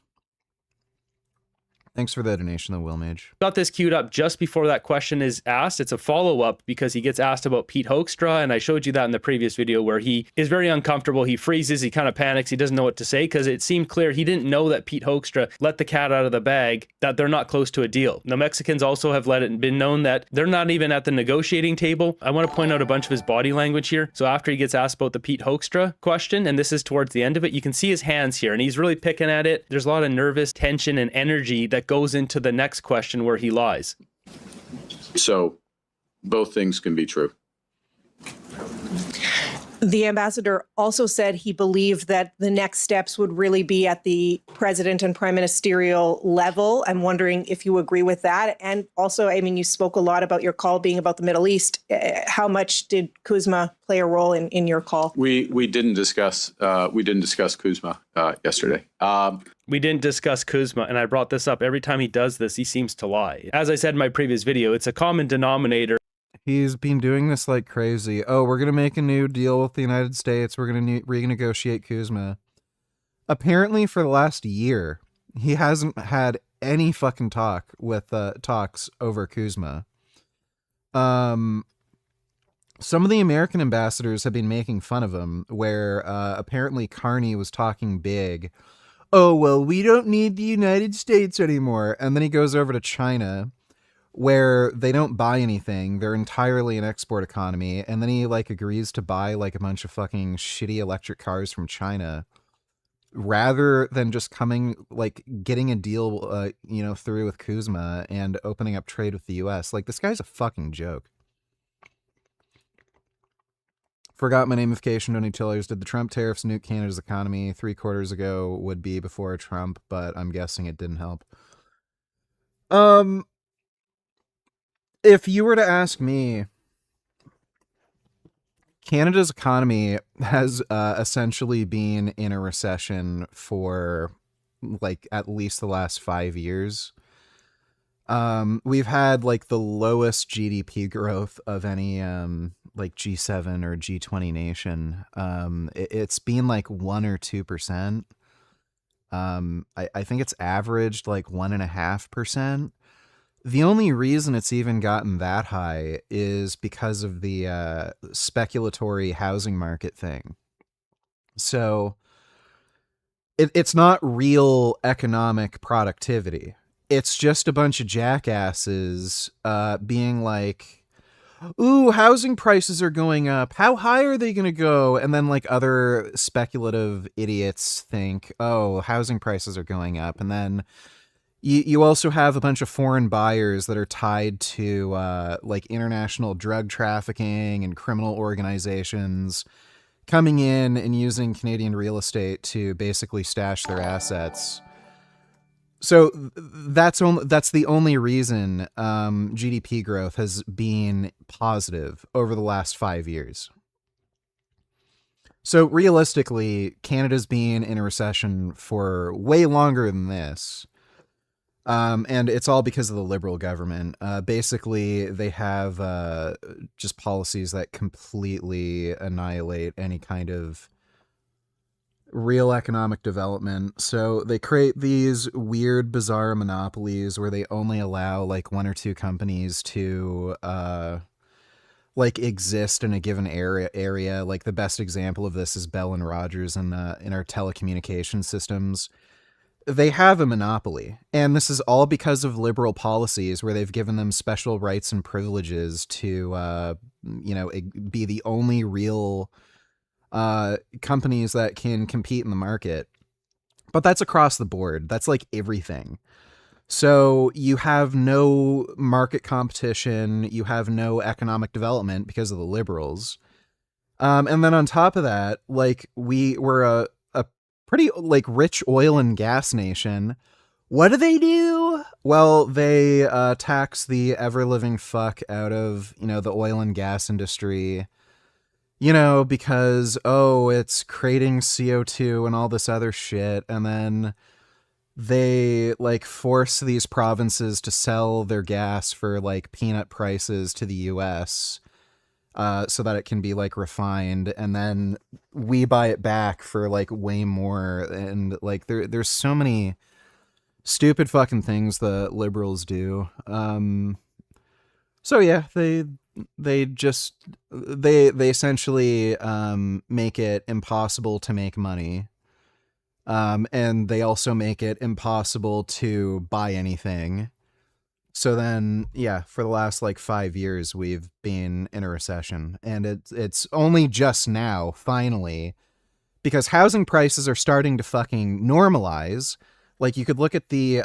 Thanks for the donation, though, Will Mage. Got this queued up just before that question is asked. It's a follow-up because he gets asked about Pete Hoekstra, and I showed you that in the previous video where he is very uncomfortable. He freezes, he kind of panics, he doesn't know what to say because it seemed clear he didn't know that Pete Hoekstra let the cat out of the bag, that they're not close to a deal. The Mexicans also have been known that they're not even at the negotiating table. I want to point out a bunch of his body language here. So after he gets asked about the Pete Hoekstra question, and this is towards the end of it, you can see his hands here, and he's really picking at it. There's a lot of nervous tension and energy that that goes into the next question where he lies. So both things can be true. The ambassador also said he believed that the next steps would really be at the president and prime ministerial level. I'm wondering if you agree with that. And also, I mean, you spoke a lot about your call being about the Middle East. How much did Kuzma play a role in your call? We didn't discuss Kuzma yesterday. We didn't discuss Kuzma, and I brought this up. Every time he does this, he seems to lie. As I said in my previous video, it's a common denominator. He's been doing this like crazy. Oh, we're going to make a new deal with the United States. We're going to renegotiate Kuzma. Apparently for the last year, he hasn't had any fucking talks over Kuzma. Some of the American ambassadors have been making fun of him, where apparently Carney was talking big. Oh, well, we don't need the United States anymore. And then he goes over to China, where they don't buy anything. They're entirely an export economy. And then he like agrees to buy like a bunch of fucking shitty electric cars from China rather than just getting a deal, through with Kuzma and opening up trade with the US. Like, this guy's a fucking joke. Forgot my namification, don't need tillers. Did the Trump tariffs nuke Canada's economy? 3 quarters ago would be before Trump, but I'm guessing it didn't help. If you were to ask me, Canada's economy has essentially been in a recession for like at least the last 5 years. We've had like the lowest GDP growth of any like G7 or G20 nation. It's been like 1 or 2%. I think it's averaged like 1.5%. The only reason it's even gotten that high is because of the speculatory housing market thing. So it's not real economic productivity. It's just a bunch of jackasses being like, ooh, housing prices are going up. How high are they going to go? And then like other speculative idiots think, oh, housing prices are going up. And then you also have a bunch of foreign buyers that are tied to like international drug trafficking and criminal organizations coming in and using Canadian real estate to basically stash their assets. So that's the only reason GDP growth has been positive over the last 5 years. So realistically, Canada's been in a recession for way longer than this. And it's all because of the Liberal government. Basically, they have just policies that completely annihilate any kind of real economic development. So they create these weird, bizarre monopolies where they only allow like 1 or 2 companies to like exist in a given area. Like the best example of this is Bell and Rogers in our telecommunication systems. They have a monopoly, and this is all because of liberal policies where they've given them special rights and privileges to, be the only real companies that can compete in the market. But that's across the board. That's like everything. So you have no market competition. You have no economic development because of the liberals. And then on top of that, like we're a pretty like rich oil and gas nation. What do? Well, they tax the ever-living fuck out of, the oil and gas industry, because, it's creating CO2 and all this other shit. And then they like force these provinces to sell their gas for like peanut prices to the US. So that it can be like refined, and then we buy it back for like way more. And like there's so many stupid fucking things the liberals do. So yeah, they essentially make it impossible to make money. And they also make it impossible to buy anything. So then, yeah, for the last like 5 years, we've been in a recession, and it's only just now, finally, because housing prices are starting to fucking normalize. Like, you could look at the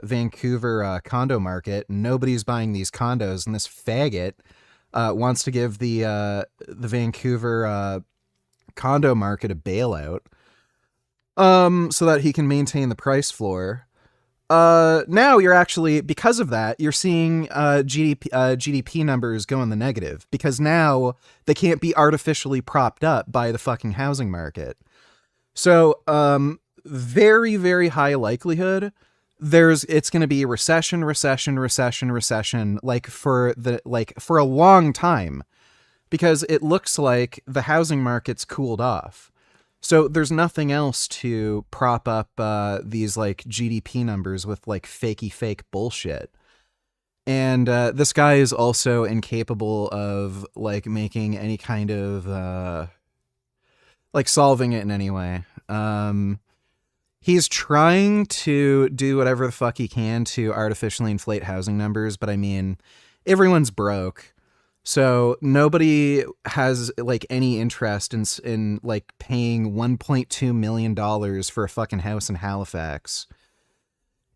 Vancouver condo market. Nobody's buying these condos, and this faggot wants to give the Vancouver condo market a bailout, so that he can maintain the price floor. Now you're actually, because of that, you're seeing GDP numbers go in the negative, because now they can't be artificially propped up by the fucking housing market. So, very, very high likelihood it's going to be recession, like for a long time, because it looks like the housing market's cooled off. So there's nothing else to prop up these like GDP numbers with like fake bullshit. And this guy is also incapable of like making any kind of like solving it in any way. He's trying to do whatever the fuck he can to artificially inflate housing numbers, but I mean, everyone's broke. So nobody has like any interest in like paying $1.2 million for a fucking house in Halifax.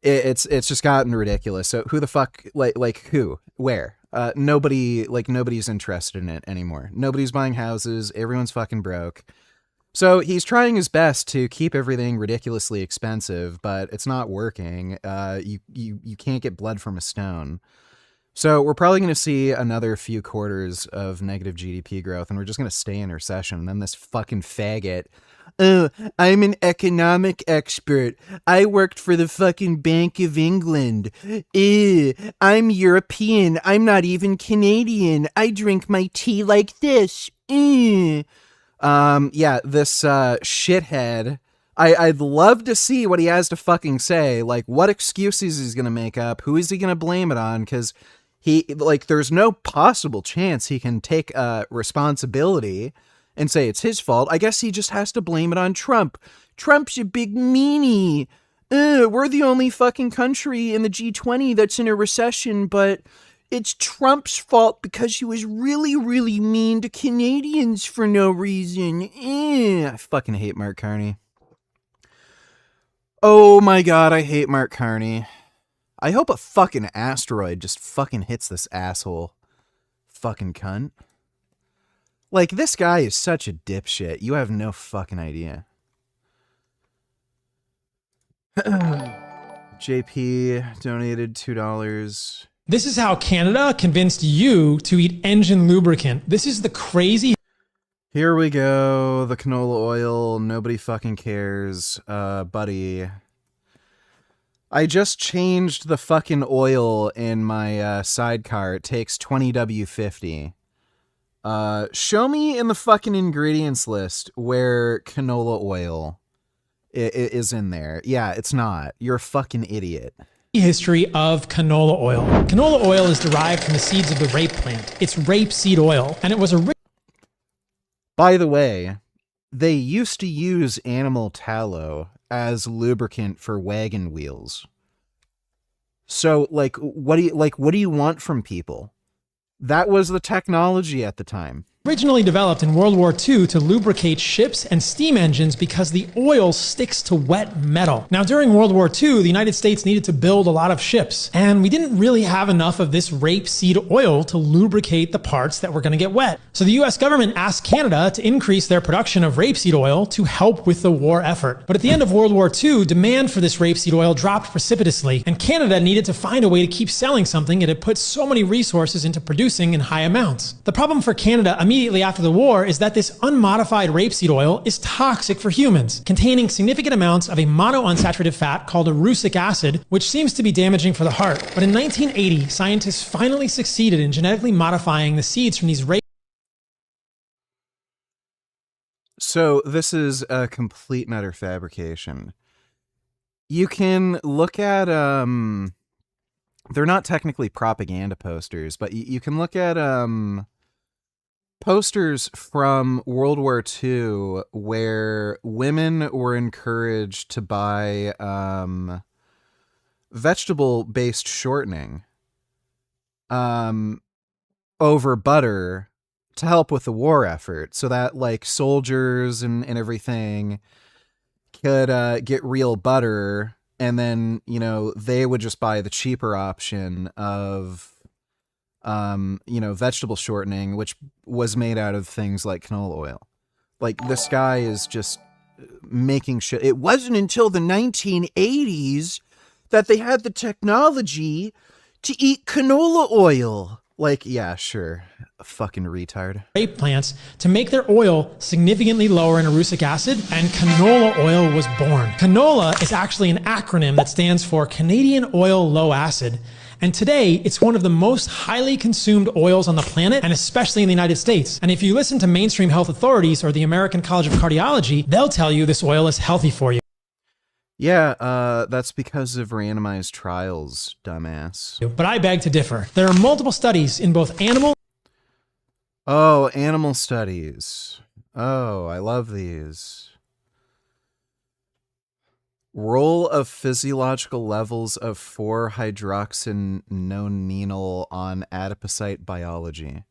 It's just gotten ridiculous. So who the fuck, like who, where? Nobody's interested in it anymore. Nobody's buying houses. Everyone's fucking broke. So he's trying his best to keep everything ridiculously expensive, but it's not working. You can't get blood from a stone. So we're probably going to see another few quarters of negative GDP growth, and we're just going to stay in recession. And then this fucking faggot, oh, I'm an economic expert. I worked for the fucking Bank of England. I'm European. I'm not even Canadian. I drink my tea like this. Yeah, this shithead. I'd love to see what he has to fucking say. Like, what excuses he's going to make up. Who is he going to blame it on? Because there's no possible chance he can take responsibility and say it's his fault. I guess he just has to blame it on Trump. Trump's a big meanie. We're the only fucking country in the G20 that's in a recession, but it's Trump's fault because he was really, really mean to Canadians for no reason. I fucking hate Mark Carney. Oh my god, I hate Mark Carney. I hope a fucking asteroid just fucking hits this asshole. Fucking cunt. Like, this guy is such a dipshit. You have no fucking idea. JP donated $2. This is how Canada convinced you to eat engine lubricant. This is the crazy... Here we go. The canola oil. Nobody fucking cares. Buddy. I just changed the fucking oil in my sidecar. It takes 20W50. Show me in the fucking ingredients list where canola oil is in there. Yeah, it's not. You're a fucking idiot. History of canola oil. Canola oil is derived from the seeds of the rape plant. It's rapeseed oil, and it was a... By the way, they used to use animal tallow as lubricant for wagon wheels. So, like, what do you want from people? That was the technology at the time. Originally developed in World War II to lubricate ships and steam engines because the oil sticks to wet metal. Now, during World War II, the United States needed to build a lot of ships, and we didn't really have enough of this rapeseed oil to lubricate the parts that were going to get wet. So the US government asked Canada to increase their production of rapeseed oil to help with the war effort. But at the end of World War II, demand for this rapeseed oil dropped precipitously, and Canada needed to find a way to keep selling something it had put so many resources into producing in high amounts. The problem for Canada immediately after the war is that this unmodified rapeseed oil is toxic for humans, containing significant amounts of a monounsaturated fat called erucic acid, which seems to be damaging for the heart. But in 1980, scientists finally succeeded in genetically modifying the seeds from these rape. So this is a complete and utter fabrication. You can look at they're not technically propaganda posters, but you can look at posters from World War II where women were encouraged to buy vegetable-based shortening over butter to help with the war effort, so that like soldiers and everything could get real butter And then, you know, they would just buy the cheaper option of, you know, vegetable shortening, which was made out of things like canola oil. Like, this guy is just making shit. It wasn't until the 1980s that they had the technology to eat canola oil. Like, yeah, sure. A fucking retard. Grape plants to make their oil significantly lower in erucic acid, and canola oil was born. Canola is actually an acronym that stands for Canadian Oil Low Acid, and today it's one of the most highly consumed oils on the planet, and especially in the United States. And if you listen to mainstream health authorities or the American College of Cardiology, they'll tell you this oil is healthy for you. Yeah, that's because of randomized trials, dumbass. But I beg to differ. There are multiple studies in both animal... Oh, animal studies. Oh, I love these. Role of physiological levels of 4-hydroxynonenal on adipocyte biology.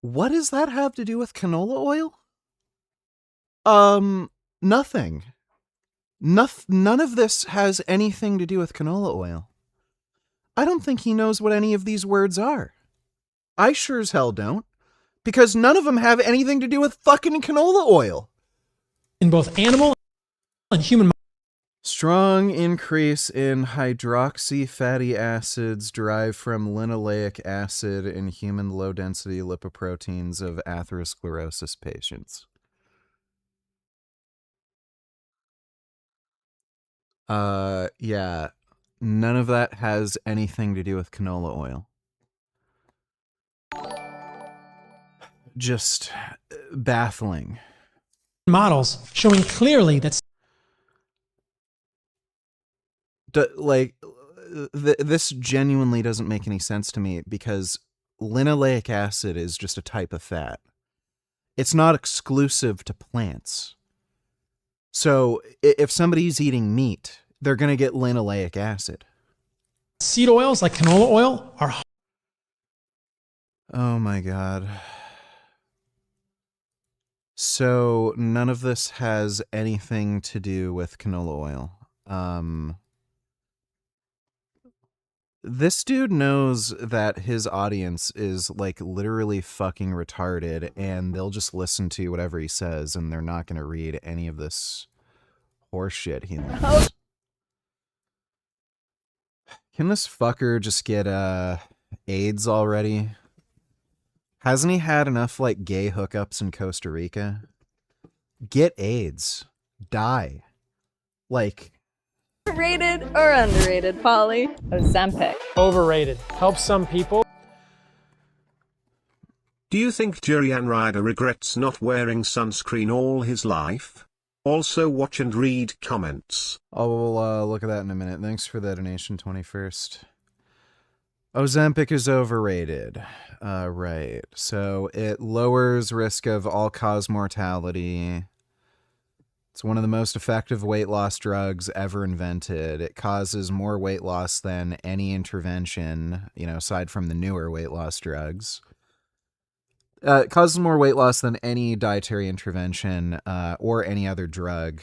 What does that have to do with canola oil? Nothing. None of this has anything to do with canola oil. I don't think he knows what any of these words are. I sure as hell don't. Because none of them have anything to do with fucking canola oil. In both animal and human... Strong increase in hydroxy fatty acids derived from linoleic acid in human low-density lipoproteins of atherosclerosis patients. Yeah. None of that has anything to do with canola oil. Just baffling. Models showing clearly that... This genuinely doesn't make any sense to me, because linoleic acid is just a type of fat. It's not exclusive to plants. So if somebody's eating meat, they're going to get linoleic acid. Seed oils like canola oil are... Oh my God. So none of this has anything to do with canola oil. This dude knows that his audience is like literally fucking retarded, and they'll just listen to whatever he says, and they're not going to read any of this horseshit he knows. Can this fucker just get AIDS already? Hasn't he had enough like gay hookups in Costa Rica? Get AIDS. Die. Like... Rated or underrated, Polly? Ozempic. Overrated. Helps some people. Do you think Jurian Ryder regrets not wearing sunscreen all his life? Also watch and read comments. I'll look at that in a minute. Thanks for the donation, 21st. Ozempic is overrated. Right. So it lowers risk of all-cause mortality. It's one of the most effective weight loss drugs ever invented. It causes more weight loss than any intervention, you know, aside from the newer weight loss drugs. It causes more weight loss than any dietary intervention or any other drug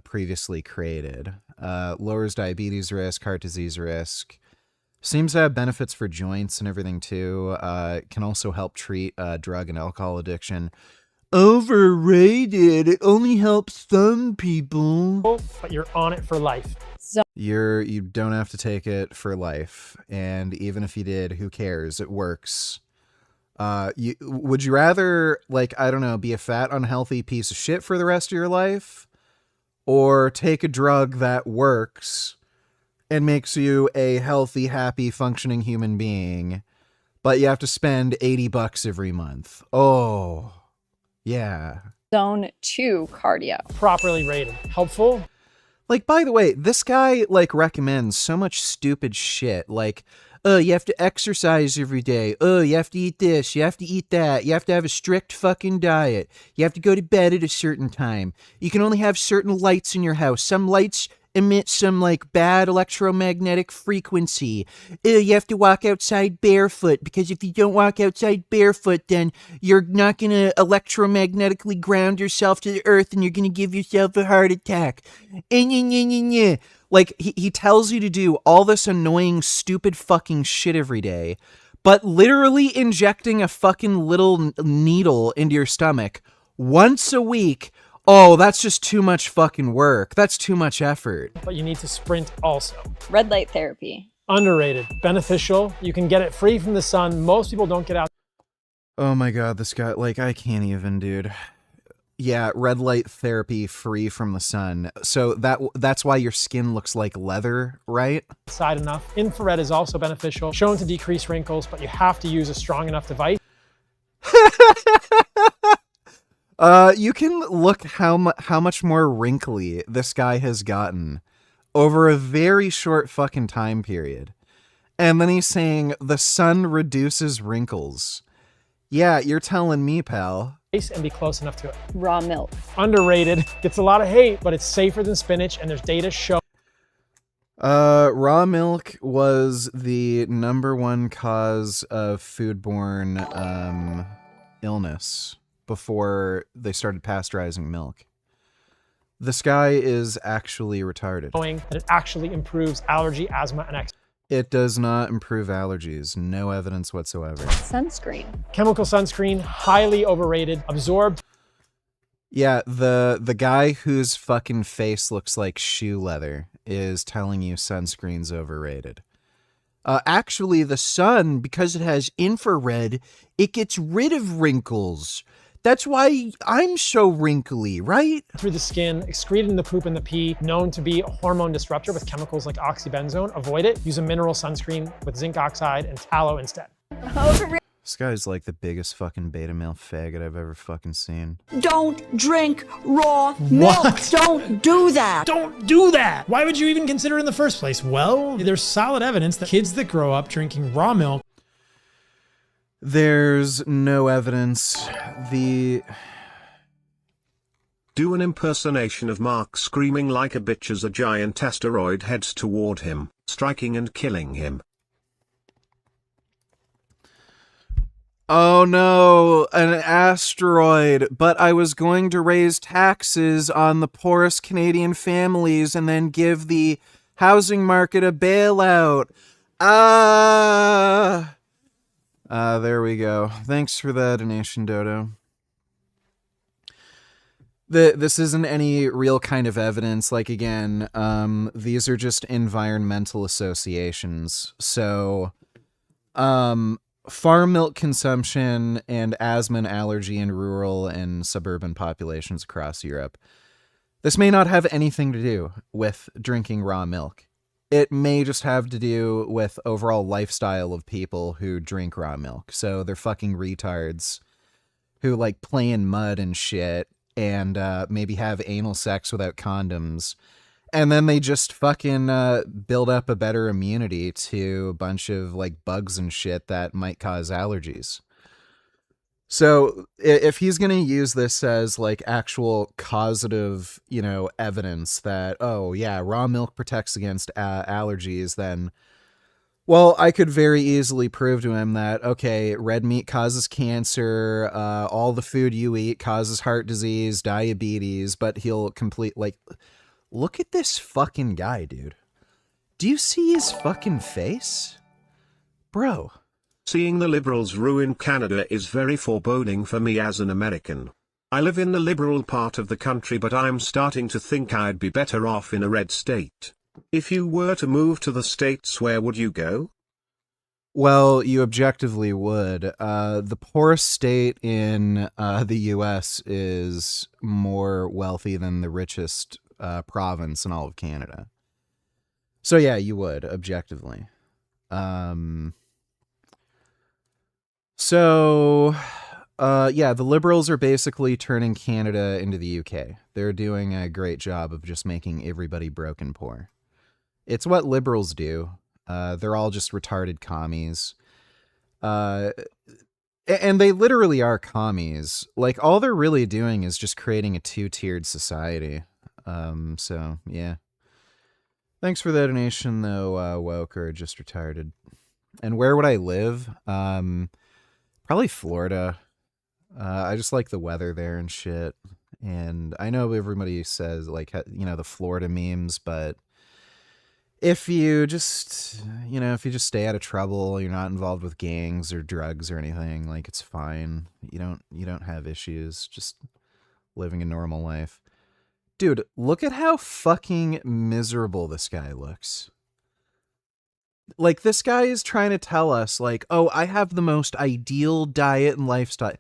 previously created. Lowers diabetes risk, heart disease risk. Seems to have benefits for joints and everything too. Can also help treat drug and alcohol addiction. Overrated. It only helps some people. But you're on it for life. You don't have to take it for life, and even if you did, who cares? It works. Would you rather, like, I don't know, be a fat, unhealthy piece of shit for the rest of your life, or take a drug that works and makes you a healthy, happy, functioning human being, but you have to spend $80 every month? Oh. Yeah. Zone 2 cardio. Properly rated. Helpful? Like, by the way, this guy, like, recommends so much stupid shit. Like, you have to exercise every day. You have to eat this. You have to eat that. You have to have a strict fucking diet. You have to go to bed at a certain time. You can only have certain lights in your house. Some lights emit some like bad electromagnetic frequency. You have to walk outside barefoot, because if you don't walk outside barefoot, then you're not going to electromagnetically ground yourself to the earth and you're going to give yourself a heart attack. Like, he tells you to do all this annoying, stupid fucking shit every day, but literally injecting a fucking little needle into your stomach once a week, oh, that's just too much fucking work. That's too much effort. But you need to sprint also. Red light therapy. Underrated. Beneficial. You can get it free from the sun. Most people don't get out. Oh my god, this guy, like, I can't even, dude. Yeah, red light therapy free from the sun. So that's why your skin looks like leather, right? Side enough. Infrared is also beneficial, shown to decrease wrinkles, but you have to use a strong enough device. You can look how much more wrinkly this guy has gotten over a very short fucking time period. And then he's saying the sun reduces wrinkles. Yeah, you're telling me, pal. And be close enough to it. Raw milk. Underrated. Gets a lot of hate, but it's safer than spinach, and there's data show. Raw milk was the #1 cause of foodborne illness before they started pasteurizing milk. This guy is actually retarded. Showing that it actually improves allergy, asthma, and eczema. It does not improve allergies. No evidence whatsoever. Sunscreen. Chemical sunscreen, highly overrated, absorbed. Yeah, the guy whose fucking face looks like shoe leather is telling you sunscreen's overrated. Actually, the sun, because it has infrared, it gets rid of wrinkles. That's why I'm so wrinkly, right? Through the skin, excreted in the poop and the pee, known to be a hormone disruptor with chemicals like oxybenzone. Avoid it. Use a mineral sunscreen with zinc oxide and tallow instead. This guy's like the biggest fucking beta male faggot I've ever fucking seen. Don't drink raw milk. What? Don't do that. Don't do that! Why would you even consider it in the first place? Well, there's solid evidence that kids that grow up drinking raw milk. There's no evidence. Do an impersonation of Mark screaming like a bitch as a giant asteroid heads toward him, striking and killing him. Oh no, an asteroid. But I was going to raise taxes on the poorest Canadian families and then give the housing market a bailout. There we go. Thanks for the donation, Dodo. This isn't any real kind of evidence. Like, again, these are just environmental associations. So, farm milk consumption and asthma and allergy in rural and suburban populations across Europe. This may not have anything to do with drinking raw milk. It may just have to do with overall lifestyle of people who drink raw milk. So they're fucking retards who like play in mud and shit and maybe have anal sex without condoms. And then they just fucking build up a better immunity to a bunch of like bugs and shit that might cause allergies. So if he's going to use this as like actual causative, you know, evidence that, oh yeah, raw milk protects against allergies, then, well, I could very easily prove to him that, okay, red meat causes cancer, all the food you eat causes heart disease, diabetes, but he'll look at this fucking guy, dude. Do you see his fucking face? Bro. Seeing the Liberals ruin Canada is very foreboding for me as an American. I live in the liberal part of the country, but I'm starting to think I'd be better off in a red state. If you were to move to the States, where would you go? Well, you objectively would. The poorest state in the U.S. is more wealthy than the richest province in all of Canada. So yeah, you would, objectively. So, yeah, the Liberals are basically turning Canada into the UK. They're doing a great job of just making everybody broke and poor. It's what liberals do. They're all just retarded commies. And they literally are commies. Like, all they're really doing is just creating a two-tiered society. So, yeah. Thanks for the donation, though, Woker, just retired. And where would I live? Probably Florida. I just like the weather there and shit. And I know everybody says, like, you know, the Florida memes, but if you just, you know, if you just stay out of trouble, you're not involved with gangs or drugs or anything, like, it's fine. You don't have issues, just living a normal life. Dude, look at how fucking miserable this guy looks. Like, this guy is trying to tell us, like, oh, I have the most ideal diet and lifestyle.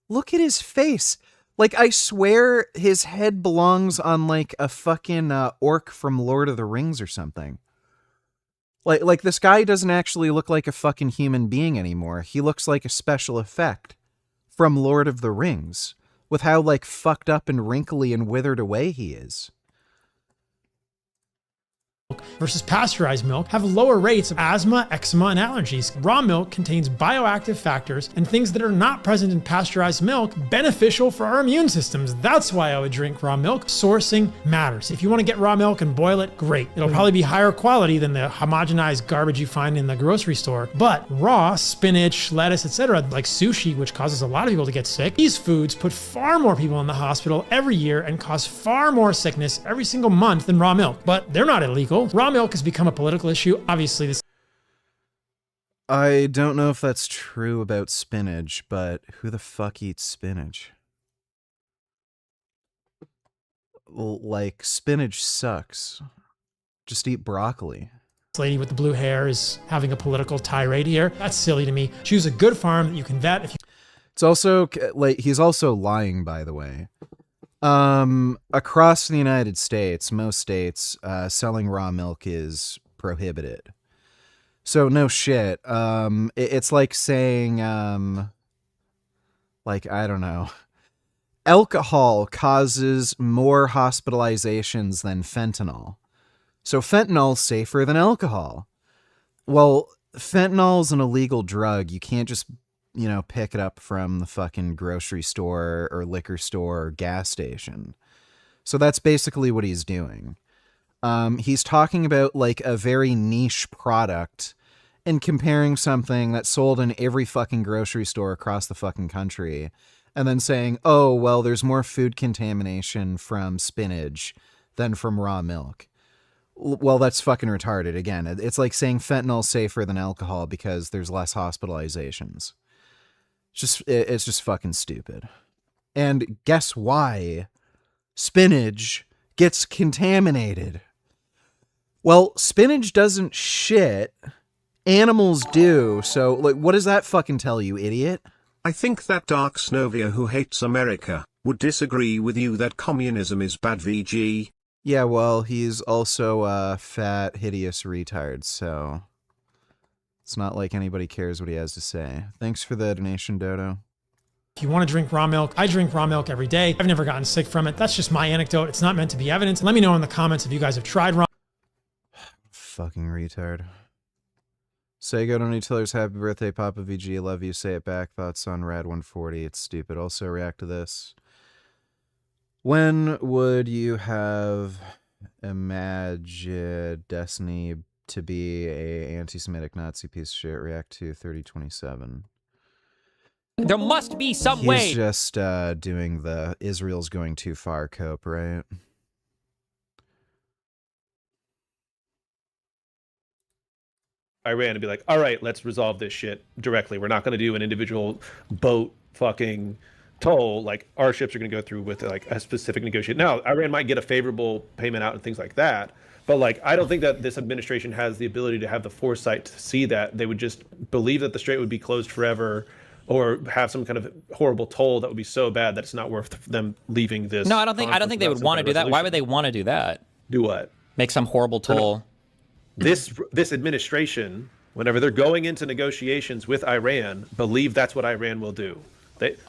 Look at his face. Like, I swear his head belongs on, like, a fucking orc from Lord of the Rings or something. Like this guy doesn't actually look like a fucking human being anymore. He looks like a special effect from Lord of the Rings, with how, like, fucked up and wrinkly and withered away he is. Versus pasteurized milk have lower rates of asthma, eczema, and allergies. Raw milk contains bioactive factors and things that are not present in pasteurized milk, beneficial for our immune systems. That's why I would drink raw milk. Sourcing matters. If you want to get raw milk and boil it, great. It'll probably be higher quality than the homogenized garbage you find in the grocery store. But raw spinach, lettuce, etc., like sushi, which causes a lot of people to get sick, these foods put far more people in the hospital every year and cause far more sickness every single month than raw milk. But they're not illegal. Raw milk has become a political issue. Obviously, this. I don't know if that's true about spinach, but who the fuck eats spinach? Like, spinach sucks. Just eat broccoli. This lady with the blue hair is having a political tirade here. That's silly to me. Choose a good farm that you can vet. If you. It's also, like, he's also lying, by the way. Across the United States, most states, selling raw milk is prohibited. So no shit. It's like saying, like, I don't know. Alcohol causes more hospitalizations than fentanyl. So fentanyl's safer than alcohol. Well, fentanyl's an illegal drug. You can't just, you know, pick it up from the fucking grocery store or liquor store or gas station. So that's basically what he's doing. He's talking about, like, a very niche product and comparing something that's sold in every fucking grocery store across the fucking country, and then saying, oh, well, there's more food contamination from spinach than from raw milk. Well, that's fucking retarded. Again, it's like saying fentanyl's safer than alcohol because there's less hospitalizations. It's just fucking stupid. And guess why spinach gets contaminated? Well, spinach doesn't shit. Animals do. So, like, what does that fucking tell you, idiot? I think that Dark Snovia, who hates America, would disagree with you that communism is bad, VG. Yeah, well, he's also a fat, hideous retard, so it's not like anybody cares what he has to say. Thanks for the donation, Dodo. If you want to drink raw milk, I drink raw milk every day. I've never gotten sick from it. That's just my anecdote. It's not meant to be evidence. Let me know in the comments if you guys have tried raw. Fucking retard. Sego, don't need to tell us happy birthday, Papa VG. Love you. Say it back. Thoughts on Rad 140. It's stupid. Also, react to this. When would you have imagined Destiny to be a anti-Semitic Nazi piece of shit? React to 3027. There must be some He's way. He's just doing the Israel's going too far cope, right? Iran to be like, all right, let's resolve this shit directly. We're not going to do an individual boat fucking toll. Like, our ships are going to go through with, like, a specific negotiation. Now, Iran might get a favorable payment out and things like that. But, like, I don't think that this administration has the ability to have the foresight to see that. They would just believe that the strait would be closed forever, or have some kind of horrible toll that would be so bad that it's not worth them leaving this. No, I don't think they would want to do that. Why would they want to do that? Do what? Make some horrible toll. This administration, whenever they're going into negotiations with Iran, believe that's what Iran will do.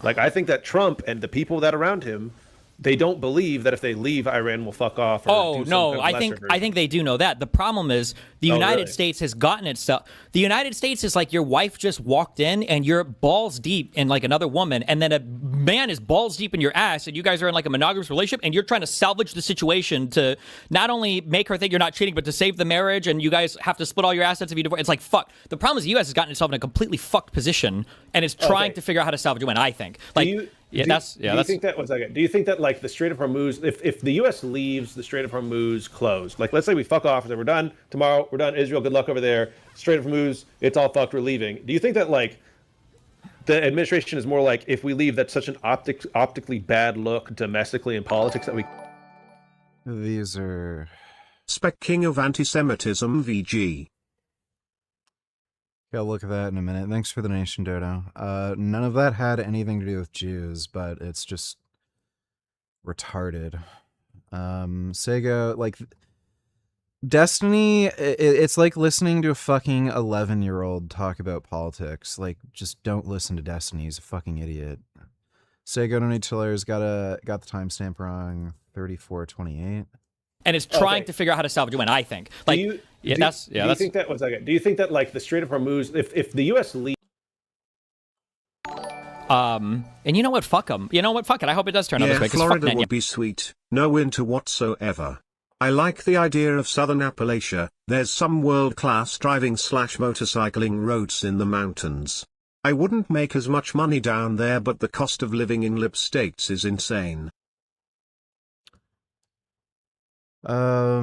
I think that Trump and the people that are around him they don't believe that if they leave, Iran will fuck off. Or Oh do some no, kind of I lesser think version. they do know that. The problem is the Oh, United really? States has gotten itself. The United States is like your wife just walked in and you're balls deep in like another woman, and then a man is balls deep in your ass, and you guys are in like a monogamous relationship, and you're trying to salvage the situation to not only make her think you're not cheating, but to save the marriage, and you guys have to split all your assets if you divorce. It's like fuck. The problem is the U.S. has gotten itself in a completely fucked position, and it's trying to figure out how to salvage it. I think like. Do you think that one second? Do you think that like the Strait of Hormuz, if the U.S. leaves the Strait of Hormuz closed, like let's say we fuck off and say we're done tomorrow, we're done. Israel, good luck over there. Strait of Hormuz, it's all fucked. We're leaving. Do you think that like the administration is more like if we leave, that's such an optically bad look domestically in politics that we? These are Spec King of Anti-Semitism VG. I'll look at that in a minute. Thanks for the nation, Dodo. None of that had anything to do with Jews, but it's just retarded. Sega, like, Destiny, it's like listening to a fucking 11-year-old talk about politics. Like, just don't listen to Destiny. He's a fucking idiot. Sega Donate Tiller's got the timestamp wrong. 3428. And it's trying to figure out how to salvage it. I think. Like, Do you think that one second? Do you think that like the Strait of Hormuz, if the U.S. leaves? And you know what? Fuck them. You know what? Fuck it. I hope it does turn out this way. 'Cause fuck Florida Netanyahu. would be sweet. No winter whatsoever. I like the idea of southern Appalachia. There's some world-class driving/motorcycling roads in the mountains. I wouldn't make as much money down there, but the cost of living in lib states is insane. I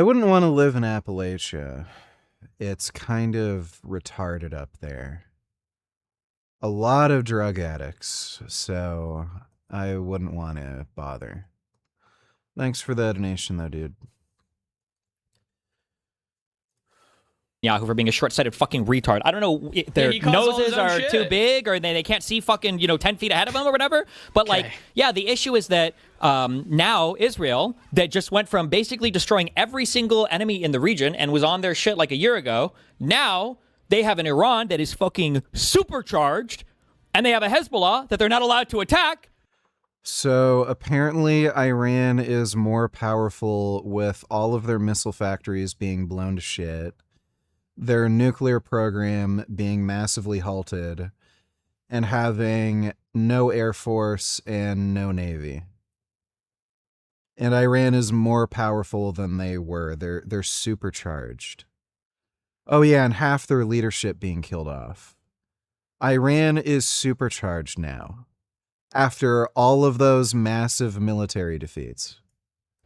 wouldn't want to live in Appalachia. It's kind of retarded up there. A lot of drug addicts, so I wouldn't want to bother. Thanks for the donation, though, dude. Yahoo for being a short-sighted fucking retard. I don't know if their he calls all his noses own are shit. too big or they can't see fucking 10 feet ahead of them or whatever. But like, yeah, the issue is that now Israel, that just went from basically destroying every single enemy in the region and was on their shit like a year ago. Now they have an Iran that is fucking supercharged, and they have a Hezbollah that they're not allowed to attack. So apparently Iran is more powerful with all of their missile factories being blown to shit, their nuclear program being massively halted, and having no air force and no navy. And Iran is more powerful than they were. They're supercharged. Oh yeah, and half their leadership being killed off. Iran is supercharged now, after all of those massive military defeats.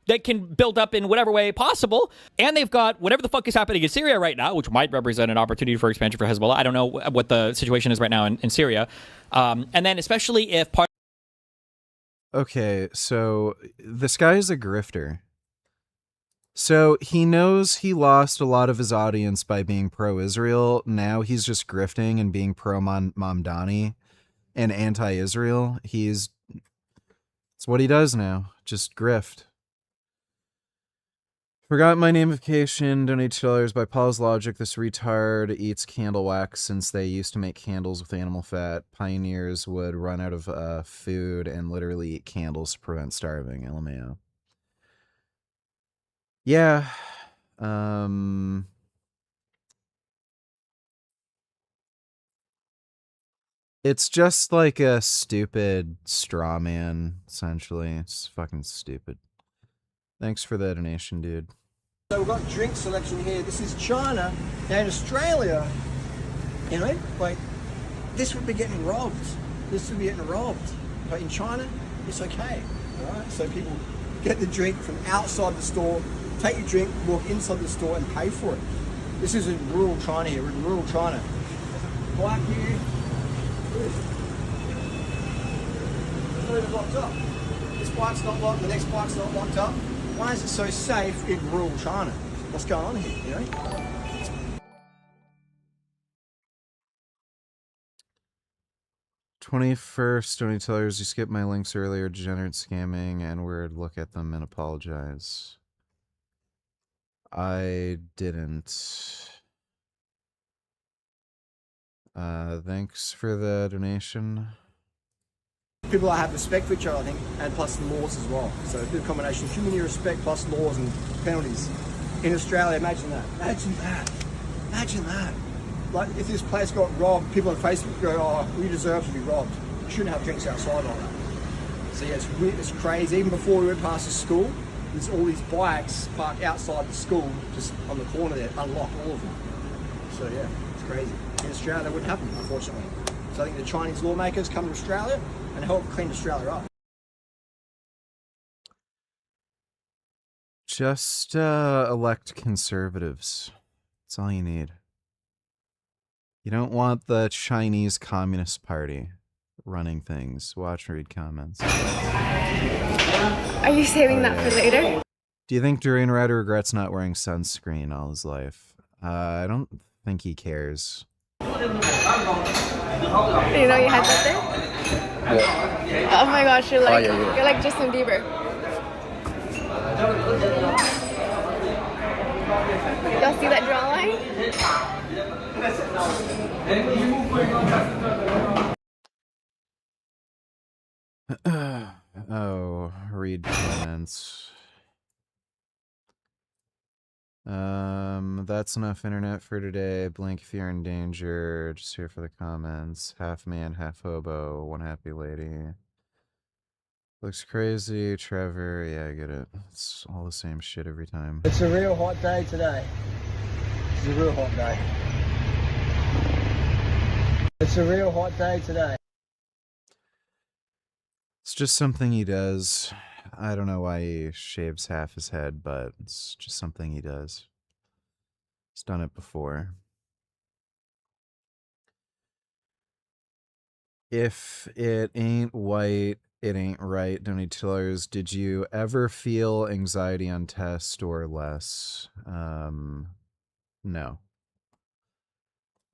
That can build up in whatever way possible. And they've got whatever the fuck is happening in Syria right now, which might represent an opportunity for expansion for Hezbollah. I don't know what the situation is right now in Syria. And then especially if part... Okay, so this guy is a grifter. So he knows he lost a lot of his audience by being pro-Israel. Now he's just grifting and being pro-Mamdani and anti-Israel. It's what he does now. Just grift. Forgot my namification. Donate $2 by Paul's logic. This retard eats candle wax since they used to make candles with animal fat. Pioneers would run out of food and literally eat candles to prevent starving. LMAO. Yeah. It's just like a stupid straw man, essentially. It's fucking stupid. Thanks for the donation, dude. So we've got drink selection here. This is China. Now in Australia, like, this would be getting robbed. This would be getting robbed. But in China, it's okay. All right? So people get the drink from outside the store, take your drink, walk inside the store and pay for it. This is in rural China here. We're in rural China. There's a bike here. It's not even locked up. This bike's not locked, the next bike's not locked up. Why is it so safe in rural China? What's going on here, you know? 21st, Tony Tellers, you skipped my links earlier. Degenerate scamming, N-word, look at them and apologize. I didn't. Thanks for the donation. People that have respect for each other, I think, and plus the laws as well. So a good combination of human respect plus laws and penalties. In Australia, imagine that. Imagine that. Imagine that. Like, if this place got robbed, people on Facebook go, oh, we deserve to be robbed. You shouldn't have drinks outside like that. So yeah, it's crazy. Even before we went past the school, there's all these bikes parked outside the school, just on the corner there, unlocked all of them. So yeah, it's crazy. In Australia, that wouldn't happen, unfortunately. So I think the Chinese lawmakers come to Australia and help clean Australia up. Just elect conservatives. That's all you need. You don't want the Chinese Communist Party running things. Watch and read comments. Are you saving that for later? Do you think Durian Rider regrets not wearing sunscreen all his life? I don't think he cares. You know you had that there? Yeah. Oh my gosh, you're like yeah. you're like Justin Bieber. Y'all see that draw line? Oh, read comments. That's enough internet for today. Blink if you're in danger. Just here for the comments. Half man, half hobo. One happy lady. Looks crazy. Trevor. Yeah, I get it. It's all the same shit every time. It's a real hot day today. It's a real hot day. It's a real hot day today. It's just something he does. I don't know why he shaves half his head, but it's just something he does. He's done it before. If it ain't white, it ain't right. Donate $2. Did you ever feel anxiety on test or less? No.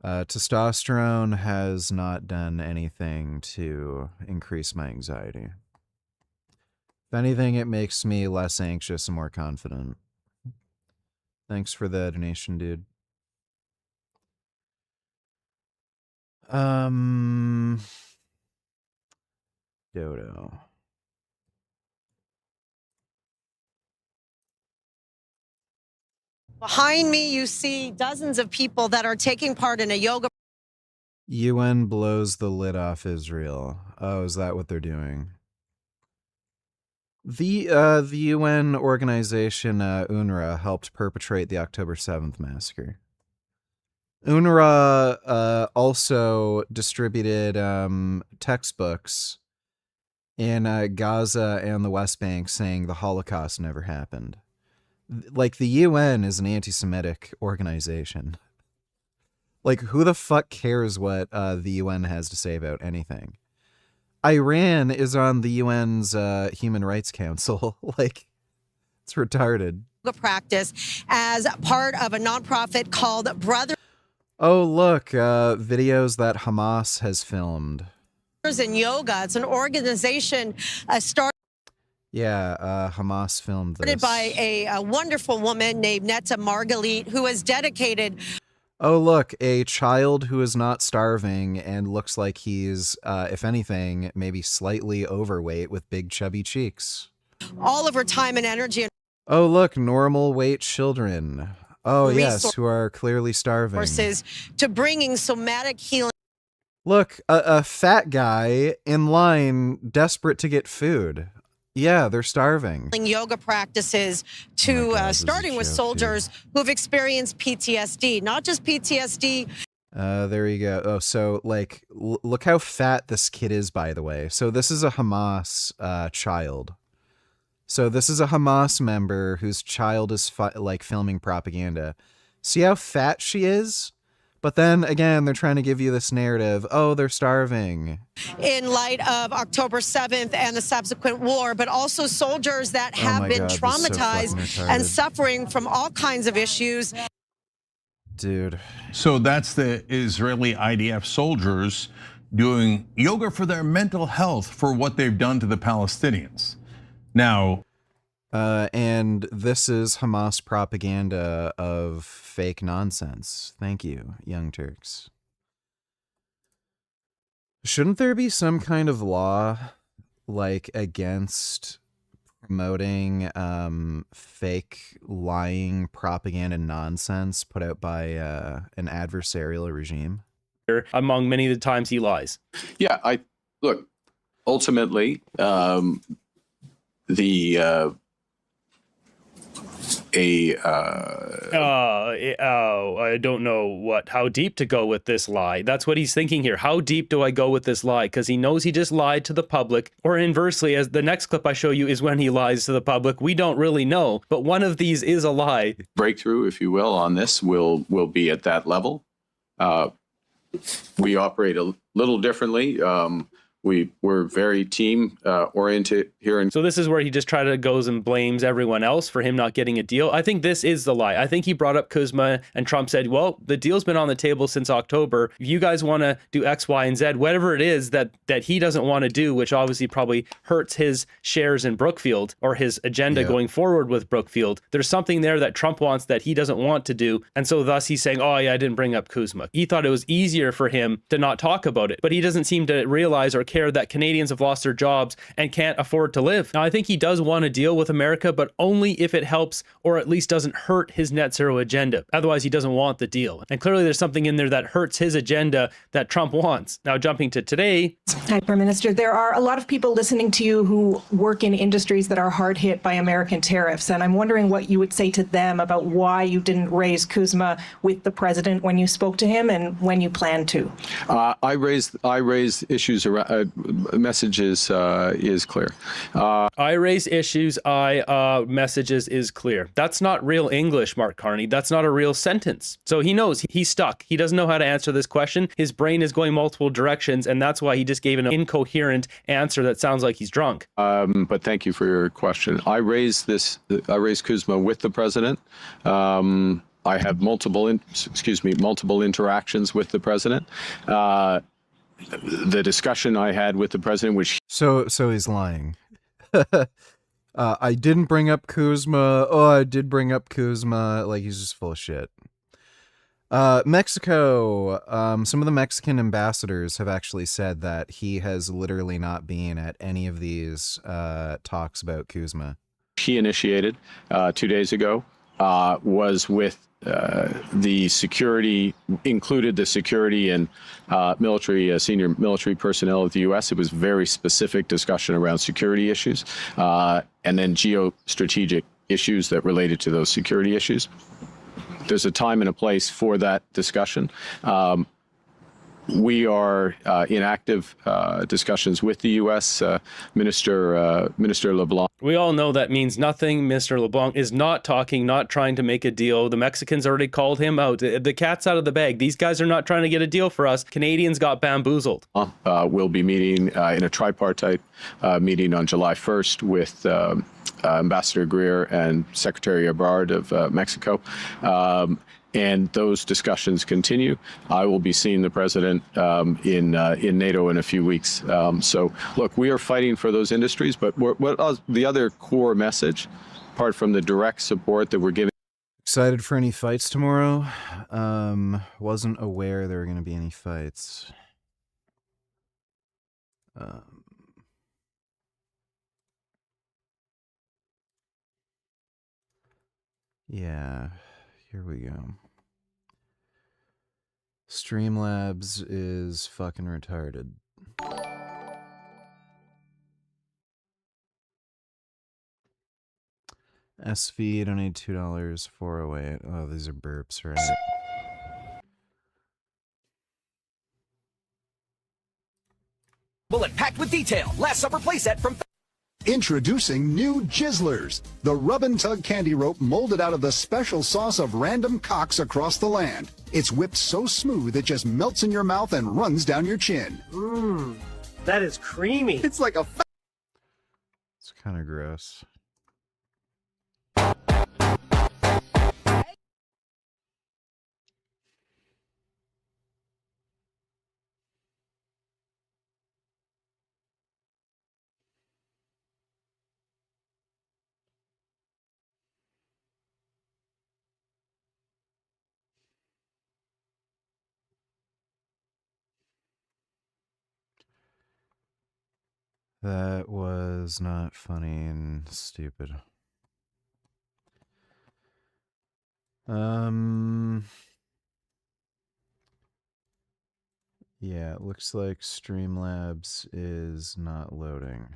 Testosterone has not done anything to increase my anxiety. If anything, it makes me less anxious and more confident. Thanks for the donation, dude. Dodo. Behind me, you see dozens of people that are taking part in a yoga. UN blows the lid off Israel. Oh, is that what they're doing? The UN organization UNRWA helped perpetrate the October 7th massacre. UNRWA also distributed textbooks in Gaza and the West Bank saying the Holocaust never happened. Like, the UN is an anti-Semitic organization. Like, who the fuck cares what the UN has to say about anything? Iran is on the UN's Human Rights Council. Like, it's retarded. Practice as part of a nonprofit called Brothers Oh, look, videos that Hamas has filmed. in Yoga. It's an organization started Hamas filmed this. by a wonderful woman named Netta Margalit, who has dedicated. Oh, look, a child who is not starving and looks like he's, if anything, maybe slightly overweight with big chubby cheeks. All of her time and energy. Oh, look, normal weight children. Oh, yes, who are clearly starving. Resources to bringing somatic healing. Look, a fat guy in line, desperate to get food. Yeah, they're starving. Yoga practices to starting with soldiers who have experienced PTSD, not just PTSD. There you go. Oh, so like, look how fat this kid is, by the way. So this is a Hamas child. So this is a Hamas member whose child is like filming propaganda. See how fat she is? But then again, they're trying to give you this narrative. Oh, they're starving. In light of October 7th and the subsequent war, but also soldiers that have been traumatized and suffering from all kinds of issues. Dude. So that's the Israeli IDF soldiers doing yoga for their mental health for what they've done to the Palestinians. Now, and this is Hamas propaganda of fake nonsense. Thank you, Young Turks. Shouldn't there be some kind of law, like, against promoting fake lying propaganda nonsense put out by an adversarial regime? Among many of the times he lies. Yeah, look. Ultimately, I don't know how deep to go with this lie. That's what he's thinking here. How deep do I go with this lie? Because he knows he just lied to the public. Or inversely, as the next clip I show you is when he lies to the public. We don't really know, but one of these is a lie. breakthrough, if you will, on this will be at that level. We operate a little differently. We're very team oriented here. So this is where he just goes and blames everyone else for him not getting a deal. I think this is the lie. I think he brought up Kuzma and Trump said, well, the deal's been on the table since October. If you guys want to do X, Y, and Z, whatever it is that he doesn't want to do, which obviously probably hurts his shares in Brookfield or his agenda going forward with Brookfield, there's something there that Trump wants that he doesn't want to do. And so thus he's saying, oh yeah, I didn't bring up Kuzma. He thought it was easier for him to not talk about it, but he doesn't seem to realize or care that Canadians have lost their jobs and can't afford to live. Now, I think he does want to deal with America, but only if it helps or at least doesn't hurt his net zero agenda. Otherwise, he doesn't want the deal. And clearly there's something in there that hurts his agenda that Trump wants. Now, jumping to today. Hi, Prime Minister. There are a lot of people listening to you who work in industries that are hard hit by American tariffs. And I'm wondering what you would say to them about why you didn't raise Kuzma with the president when you spoke to him and when you plan to. I raised issues around messages is clear. I raise issues. Messages is clear. That's not real English, Mark Carney. That's not a real sentence. So he knows he's stuck. He doesn't know how to answer this question. His brain is going multiple directions, and that's why he just gave an incoherent answer that sounds like he's drunk. But thank you for your question. I raised Kuzma with the president. I have multiple interactions with the president. The discussion I had with the president, which so he's lying. I didn't bring up Kuzma. Oh, I did bring up Kuzma. Like, he's just full of shit. Mexico. Some of the Mexican ambassadors have actually said that he has literally not been at any of these talks about Kuzma. he initiated 2 days ago was with the security, included the security and senior military personnel of the U.S. It was very specific discussion around security issues and then geostrategic issues that related to those security issues. There's a time and a place for that discussion. We are in active discussions with the U.S. Minister LeBlanc. We all know that means nothing. Mr. LeBlanc is not talking, not trying to make a deal. The Mexicans already called him out. The cat's out of the bag. These guys are not trying to get a deal for us. Canadians got bamboozled. We'll be meeting in a tripartite meeting on July 1st with Ambassador Greer and Secretary Ebrard of Mexico. And those discussions continue. I will be seeing the president in NATO in a few weeks. So, look, we are fighting for those industries, but the other core message, apart from the direct support that we're giving. Excited for any fights tomorrow? Wasn't aware there were going to be any fights. Yeah, here we go. Streamlabs is fucking retarded. SV donate $2, 408. Oh, these are burps, right? Bullet packed with detail. Last Supper playset from... Introducing new Jizzlers, the rub and tug candy rope molded out of the special sauce of random cocks across the land. It's whipped so smooth it just melts in your mouth and runs down your chin. Mmm, that is creamy. It's like a... It's kind of gross. That was not funny and stupid. Yeah, it looks like Streamlabs is not loading.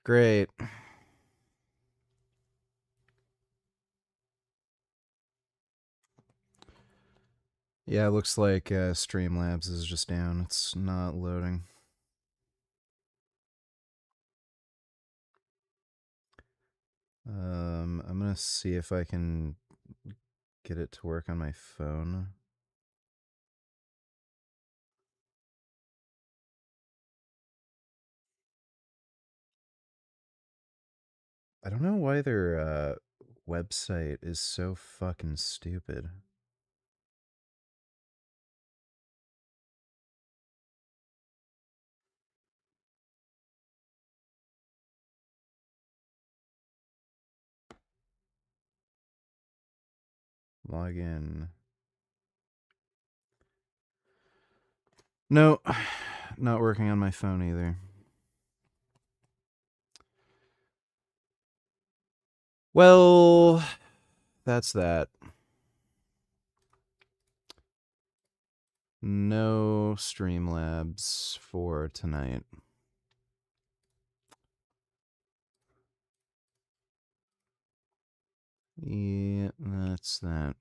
Great. Yeah, it looks like Streamlabs is just down. It's not loading. I'm gonna see if I can get it to work on my phone. I don't know why their website is so fucking stupid. Log in. No, not working on my phone either. Well, that's that. No Streamlabs for tonight. Yeah, that's that.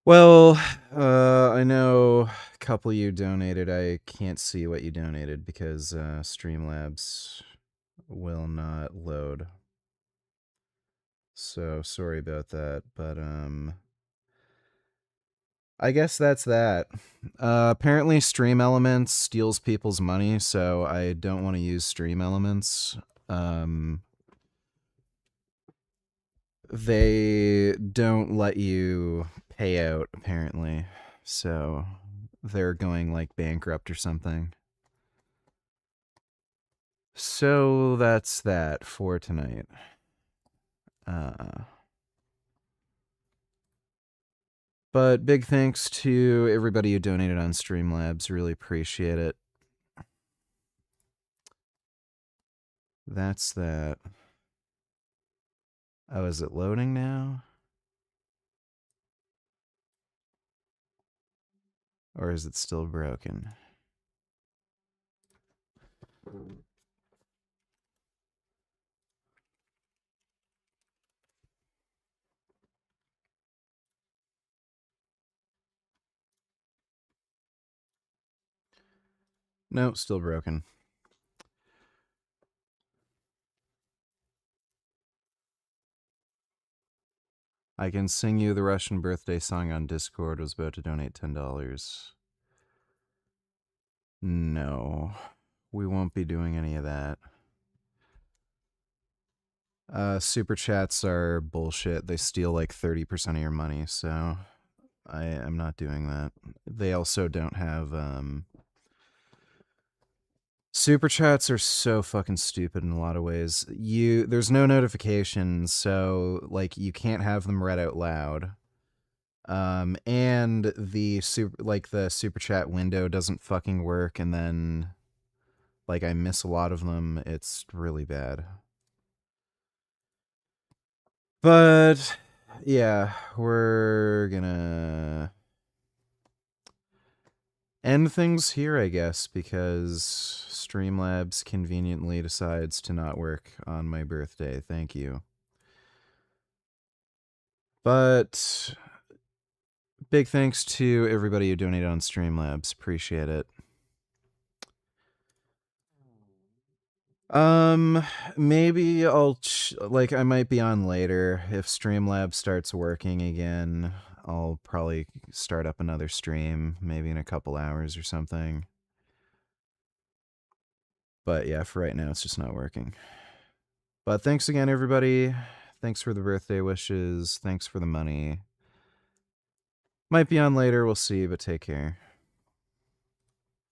Well, I know a couple of you donated. I can't see what you donated because Streamlabs will not load. So sorry about that, but I guess that's that. Apparently Stream Elements steals people's money, so I don't want to use Stream Elements. They don't let you pay out, apparently. So they're going like bankrupt or something. So that's that for tonight. But big thanks to everybody who donated on Streamlabs. Really appreciate it. That's that. Oh, is it loading now? Or is it still broken? No, still broken. I can sing you the Russian birthday song on Discord. Was about to donate $10. No, we won't be doing any of that. Super chats are bullshit. They steal like 30% of your money, so I am not doing that. They also don't have super chats are so fucking stupid in a lot of ways. There's no notifications, so like you can't have them read out loud. And the super chat window doesn't fucking work, and then like I miss a lot of them. It's really bad. But yeah, we're gonna end things here, I guess, because Streamlabs conveniently decides to not work on my birthday. Thank you. But big thanks to everybody who donated on Streamlabs. Appreciate it. Maybe I'll like I might be on later if Streamlabs starts working again. I'll probably start up another stream, maybe in a couple hours or something. But yeah, for right now, it's just not working. But thanks again, everybody. Thanks for the birthday wishes. Thanks for the money. Might be on later, we'll see, but take care.